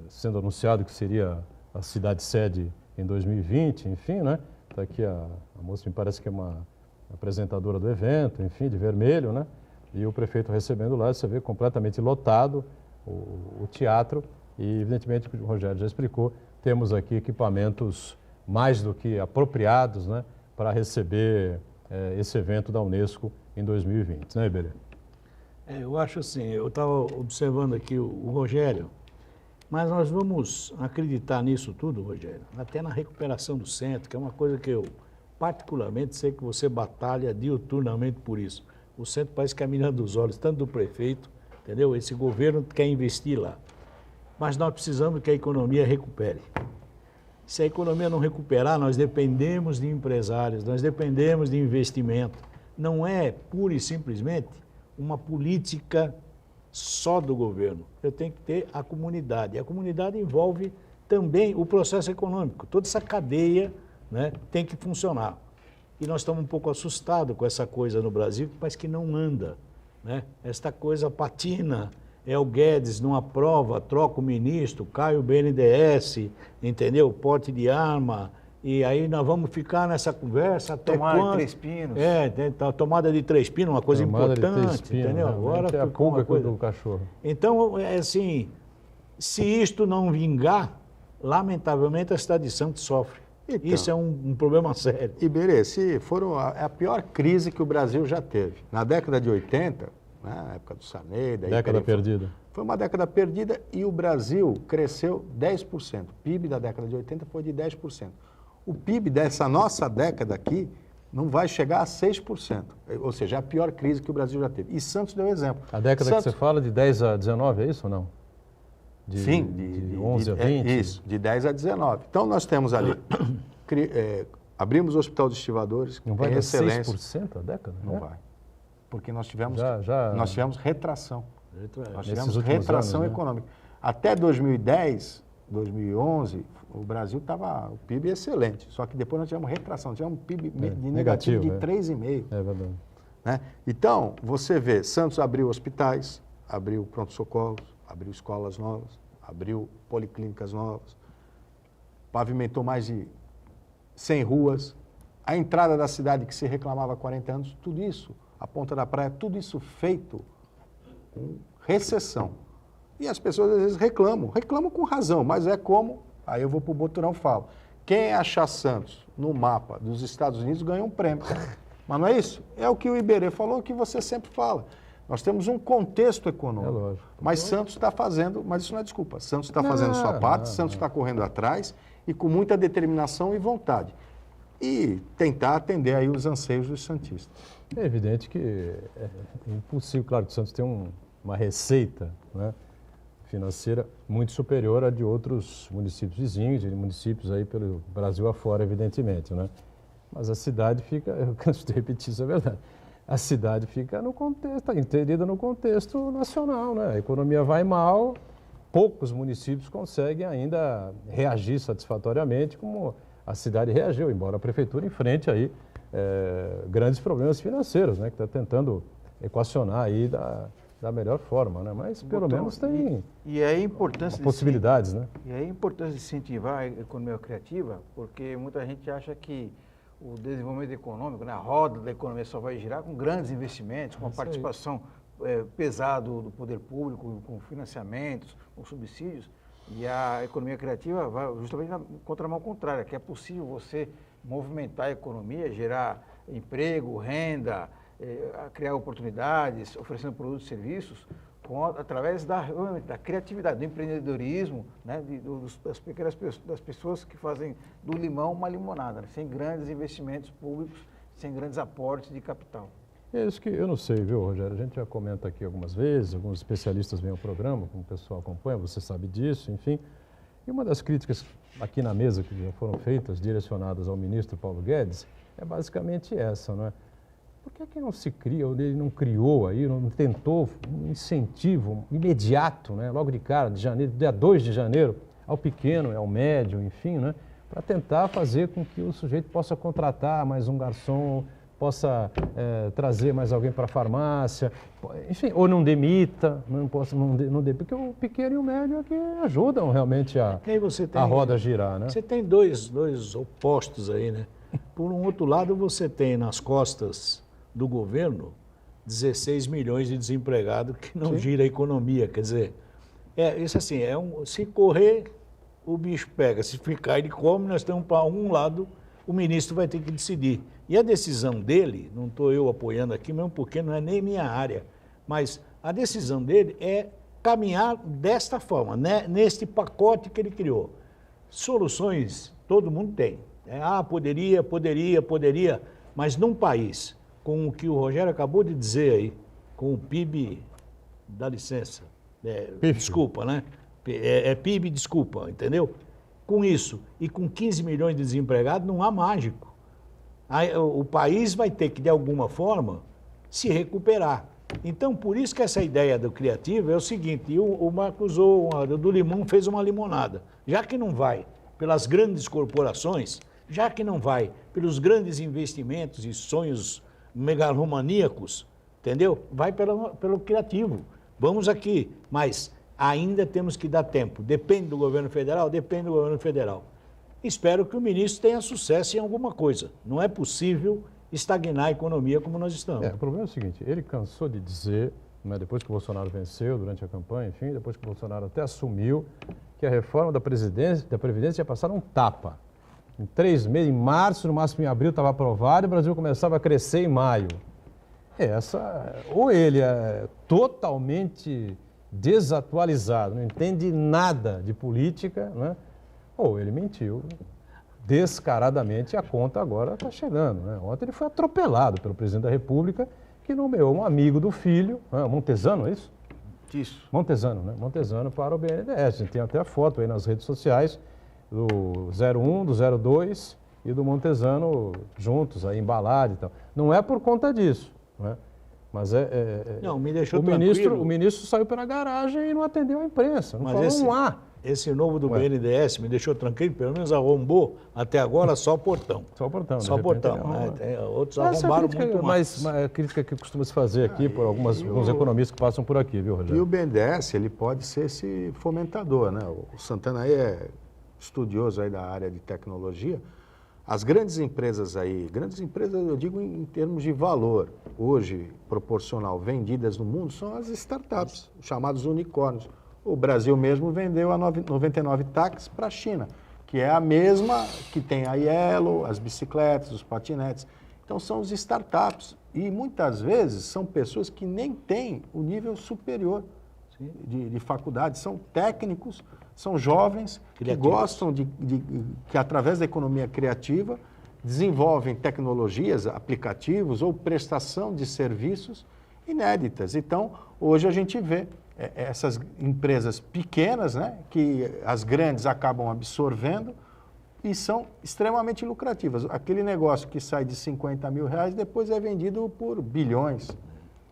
sendo anunciado que seria a cidade-sede em 2020, enfim, né? Está aqui a moça, me parece que é uma apresentadora do evento, enfim, de vermelho, né? E o prefeito recebendo lá, você vê completamente lotado o teatro e, evidentemente, o Rogério já explicou, temos aqui equipamentos mais do que apropriados, né, para receber esse evento da Unesco em 2020, né, Iberê? Eu acho assim, eu estava observando aqui o Rogério, mas nós vamos acreditar nisso tudo, Rogério, até na recuperação do centro, que é uma coisa que eu particularmente sei que você batalha diuturnamente por isso. O centro parece que é a menina dos olhos, tanto do prefeito, entendeu? Esse governo quer investir lá. Mas nós precisamos que a economia recupere. Se a economia não recuperar, nós dependemos de empresários, nós dependemos de investimento. Não é pura e simplesmente uma política só do governo. Eu tenho que ter a comunidade. E a comunidade envolve também o processo econômico. Toda essa cadeia, né, tem que funcionar. E nós estamos um pouco assustados com essa coisa no Brasil, mas que não anda, né? Esta coisa patina. É o Guedes não aprova, troca o ministro, cai o BNDES, entendeu? Porte de arma. E aí nós vamos ficar nessa conversa até tomada quando... de 3 pinos. Tomada de 3 pinos, uma coisa tomada importante, de 3 pinos, entendeu? Né? Agora é a ficou pulga uma coisa... do cachorro. Então, é se isto não vingar, lamentavelmente a cidade de Santos sofre. Então, isso é um problema sério. Iberê, se for a pior crise que o Brasil já teve. Na década de 80, né, na época do Sarney... Década perdida. Foi uma década perdida e o Brasil cresceu 10%. O PIB da década de 80 foi de 10%. O PIB dessa nossa década aqui não vai chegar a 6%. Ou seja, é a pior crise que o Brasil já teve. E Santos deu exemplo. A década Santos... que você fala de 10 a 19, é isso ou não? Sim, de 11 a 20? Isso, de 10 a 19. Então nós temos ali, abrimos o Hospital de Estivadores, que não vai tem dar excelência. 6% a década? Não vai. Porque nós tivemos retração. Nós Nesses tivemos últimos retração anos, né? econômica. Até 2010, 2011, o Brasil estava, o PIB excelente, só que depois nós tivemos retração, tivemos um PIB de negativo de 3,5%. É verdade. Né? Então, você vê, Santos abriu hospitais, abriu pronto-socorros, abriu escolas novas, abriu policlínicas novas, pavimentou mais de 100 ruas, a entrada da cidade que se reclamava há 40 anos, tudo isso, a ponta da praia, tudo isso feito com recessão. E as pessoas às vezes reclamam com razão, mas é como, aí eu vou para o Boturão e falo, quem achar Santos no mapa dos Estados Unidos ganha um prêmio. Mas não é isso? É o que o Iberê falou, o que você sempre fala. Nós temos um contexto econômico, lógico. mas Santos está fazendo, mas isso não é desculpa, Santos está fazendo sua parte, Santos está correndo atrás e com muita determinação e vontade. E tentar atender aí os anseios dos santistas. É evidente que é impossível, claro que o Santos tem uma receita, né, financeira muito superior à de outros municípios vizinhos, de municípios aí pelo Brasil afora, evidentemente, né? Mas a cidade fica, eu canso de repetir, isso é verdade, a cidade fica no contexto, está inserida no contexto nacional, né? A economia vai mal, poucos municípios conseguem ainda reagir satisfatoriamente como a cidade reagiu, embora a prefeitura enfrente aí grandes problemas financeiros, né? Que está tentando equacionar aí da melhor forma, né? Mas pelo menos tem possibilidades, né? E aí a importância de incentivar a economia criativa, porque muita gente acha que o desenvolvimento econômico, né, a roda da economia só vai girar com grandes investimentos, com a participação pesada do poder público, com financiamentos, com subsídios, e a economia criativa vai justamente na contramão contrária, que é possível você movimentar a economia, gerar emprego, renda, criar oportunidades, oferecendo produtos e serviços, através da criatividade, do empreendedorismo, né, das pessoas que fazem do limão uma limonada, né, sem grandes investimentos públicos, sem grandes aportes de capital. É isso que eu não sei, viu, Rogério? A gente já comenta aqui algumas vezes, alguns especialistas vêm ao programa, como o pessoal acompanha, você sabe disso, enfim. E uma das críticas aqui na mesa que já foram feitas, direcionadas ao ministro Paulo Guedes, é basicamente essa, não é? Por que não se cria, ou ele não criou aí, não tentou um incentivo imediato, né, logo de cara, de janeiro, dia 2 de janeiro, ao pequeno, ao médio, enfim, né, para tentar fazer com que o sujeito possa contratar mais um garçom, possa trazer mais alguém para a farmácia, enfim, ou não demita, não demita, porque o pequeno e o médio é que ajudam realmente a roda a girar, né? Você tem dois opostos aí, né? Por um outro lado, você tem nas costas do governo 16 milhões de desempregados que não gira a economia, quer dizer, isso assim, se correr, o bicho pega. Se ficar, ele come, nós temos para um lado, o ministro vai ter que decidir. E a decisão dele, não estou eu apoiando aqui, mesmo porque não é nem minha área, mas a decisão dele é caminhar desta forma, né? Neste pacote que ele criou. Soluções todo mundo tem. Poderia, mas num país com o que o Rogério acabou de dizer aí, com o PIB, dá licença, desculpa, né? PIB, desculpa, entendeu? Com isso e com 15 milhões de desempregados, não há mágico. Aí, o país vai ter que, de alguma forma, se recuperar. Então, por isso que essa ideia do criativo é o seguinte, o Marcos do Limão fez uma limonada. Já que não vai pelas grandes corporações, já que não vai pelos grandes investimentos e sonhos megalomaníacos, entendeu? Vai pelo criativo. Vamos aqui, mas ainda temos que dar tempo. Depende do governo federal? Depende do governo federal. Espero que o ministro tenha sucesso em alguma coisa. Não é possível estagnar a economia como nós estamos. O problema é o seguinte, ele cansou de dizer, né, depois que o Bolsonaro venceu durante a campanha, enfim, depois que o Bolsonaro até assumiu, que a reforma da Previdência ia passar um tapa. Em 3 meses, em março, no máximo em abril, estava aprovado e o Brasil começava a crescer em maio. Ou ele é totalmente desatualizado, não entende nada de política, né? Ou ele mentiu descaradamente e a conta agora está chegando, né? Ontem ele foi atropelado pelo presidente da República, que nomeou um amigo do filho, Montezano, é isso? Isso. Montezano, né? Montezano para o BNDES. A gente tem até a foto aí nas redes sociais do 01, do 02 e do Montezano juntos, aí embalados e tal. Não é por conta disso, né? Mas não, me deixou o ministro saiu pela garagem e não atendeu a imprensa, não falou um A. Esse novo do BNDES me deixou tranquilo, pelo menos arrombou até agora só o portão. Só o portão. Só o portão. Outros arrombaram muito mais. Mas a crítica que costuma se fazer aqui por alguns economistas que passam por aqui, viu, Rogério? E o BNDES, ele pode ser esse fomentador, né? O Santana aí é estudioso aí da área de tecnologia. As grandes empresas eu digo em termos de valor, hoje proporcional, vendidas no mundo, são as startups, chamados unicórnios. O Brasil mesmo vendeu a 99 táxis para a China, que é a mesma que tem a Yellow, as bicicletas, os patinetes. Então são os startups e muitas vezes são pessoas que nem têm o nível superior de faculdade, são técnicos, são jovens que gostam que através da economia criativa desenvolvem tecnologias, aplicativos ou prestação de serviços inéditas. Então, hoje a gente vê essas empresas pequenas, né, que as grandes acabam absorvendo e são extremamente lucrativas. Aquele negócio que sai de 50 mil reais depois é vendido por bilhões.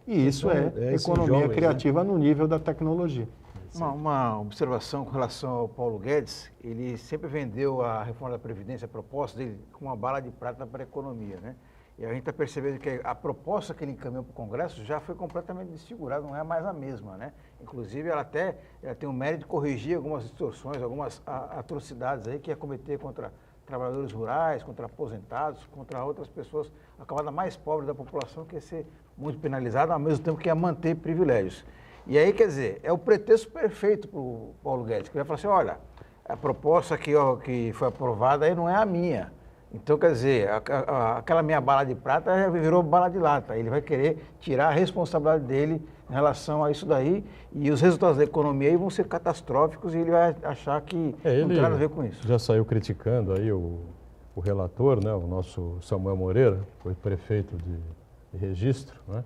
E isso é economia criativa, né, no nível da tecnologia. Uma observação com relação ao Paulo Guedes, ele sempre vendeu a reforma da Previdência, a proposta dele, com uma bala de prata para a economia, né? E a gente está percebendo que a proposta que ele encaminhou para o Congresso já foi completamente desfigurada, não é mais a mesma, né? Inclusive, ela tem o mérito de corrigir algumas distorções, algumas atrocidades aí que ia cometer contra trabalhadores rurais, contra aposentados, contra outras pessoas, a camada mais pobre da população, que ia ser muito penalizada, ao mesmo tempo que ia manter privilégios. E aí, quer dizer, é o pretexto perfeito para o Paulo Guedes, que vai falar assim, olha, a proposta que foi aprovada aí não é a minha. Então, quer dizer, aquela minha bala de prata já virou bala de lata. Ele vai querer tirar a responsabilidade dele em relação a isso daí e os resultados da economia aí vão ser catastróficos e ele vai achar que não tem nada a ver com isso. Já saiu criticando aí o relator, né, o nosso Samuel Moreira, foi prefeito de Registro, né,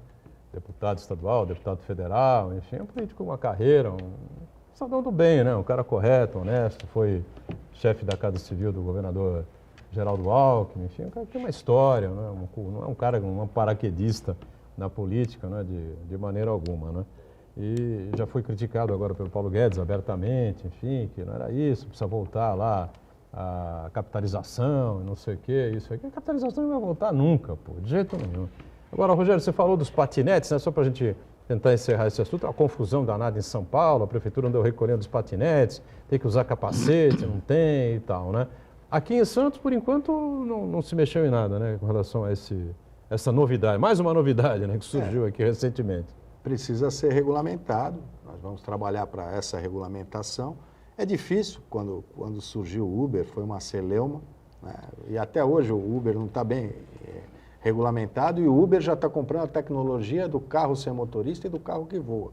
deputado estadual, deputado federal, enfim, um político com uma carreira, um cidadão do bem, né, um cara correto, honesto, foi chefe da Casa Civil do governador Geraldo Alckmin, enfim, um cara que tem uma história, né? Não é um cara, um paraquedista na política, né? de maneira alguma, né? E já foi criticado agora pelo Paulo Guedes abertamente, enfim, que não era isso, precisa voltar lá a capitalização, não sei o quê, isso aqui. A capitalização não vai voltar nunca, pô, de jeito nenhum. Agora, Rogério, você falou dos patinetes, né? Só para a gente tentar encerrar esse assunto, a confusão danada em São Paulo, a prefeitura andou recolhendo os patinetes, tem que usar capacete, não tem e tal, né? Aqui em Santos, por enquanto, não se mexeu em nada, né, com relação a essa novidade, mais uma novidade, né, que surgiu aqui recentemente. Precisa ser regulamentado, nós vamos trabalhar para essa regulamentação. É difícil, quando surgiu o Uber, foi uma celeuma, né? E até hoje o Uber não está bem regulamentado e o Uber já está comprando a tecnologia do carro sem motorista e do carro que voa.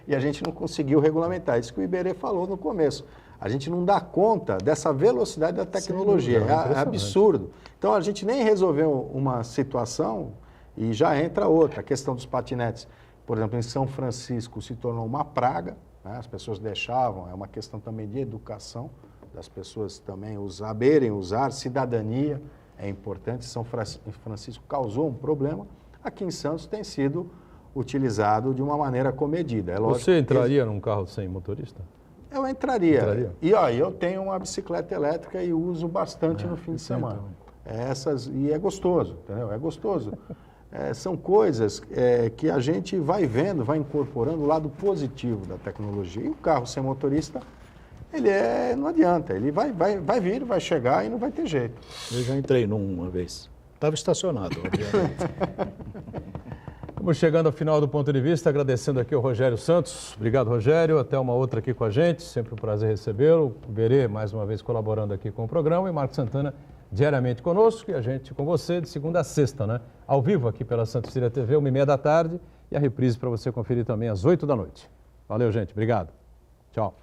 E a gente não conseguiu regulamentar. Isso que o Iberê falou no começo. A gente não dá conta dessa velocidade da tecnologia. É absurdo. Então a gente nem resolveu uma situação e já entra outra. A questão dos patinetes. Por exemplo, em São Francisco se tornou uma praga, né? As pessoas deixavam, é uma questão também de educação, das pessoas também saberem usar, cidadania é importante. São Francisco causou um problema, aqui em Santos tem sido utilizado de uma maneira comedida. É lógico. Você entraria num carro sem motorista? Eu entraria. E ó, eu tenho uma bicicleta elétrica e uso bastante no fim de semana. E é gostoso, entendeu? É gostoso. São coisas que a gente vai vendo, vai incorporando o lado positivo da tecnologia. E o carro sem motorista, não adianta, ele vai vir, vai chegar e não vai ter jeito. Eu já entrei num uma vez. Estava estacionado, obviamente. Estamos chegando ao final do Ponto de Vista, agradecendo aqui ao Rogério Santos. Obrigado, Rogério. Até uma outra aqui com a gente, sempre um prazer recebê-lo. O Iberê, mais uma vez, colaborando aqui com o programa. E Marcos Santana, diariamente conosco. E a gente com você de segunda a sexta, né? Ao vivo aqui pela Santa Cecília TV, 1h30 da tarde. E a reprise para você conferir também às 8 da noite. Valeu, gente. Obrigado. Tchau.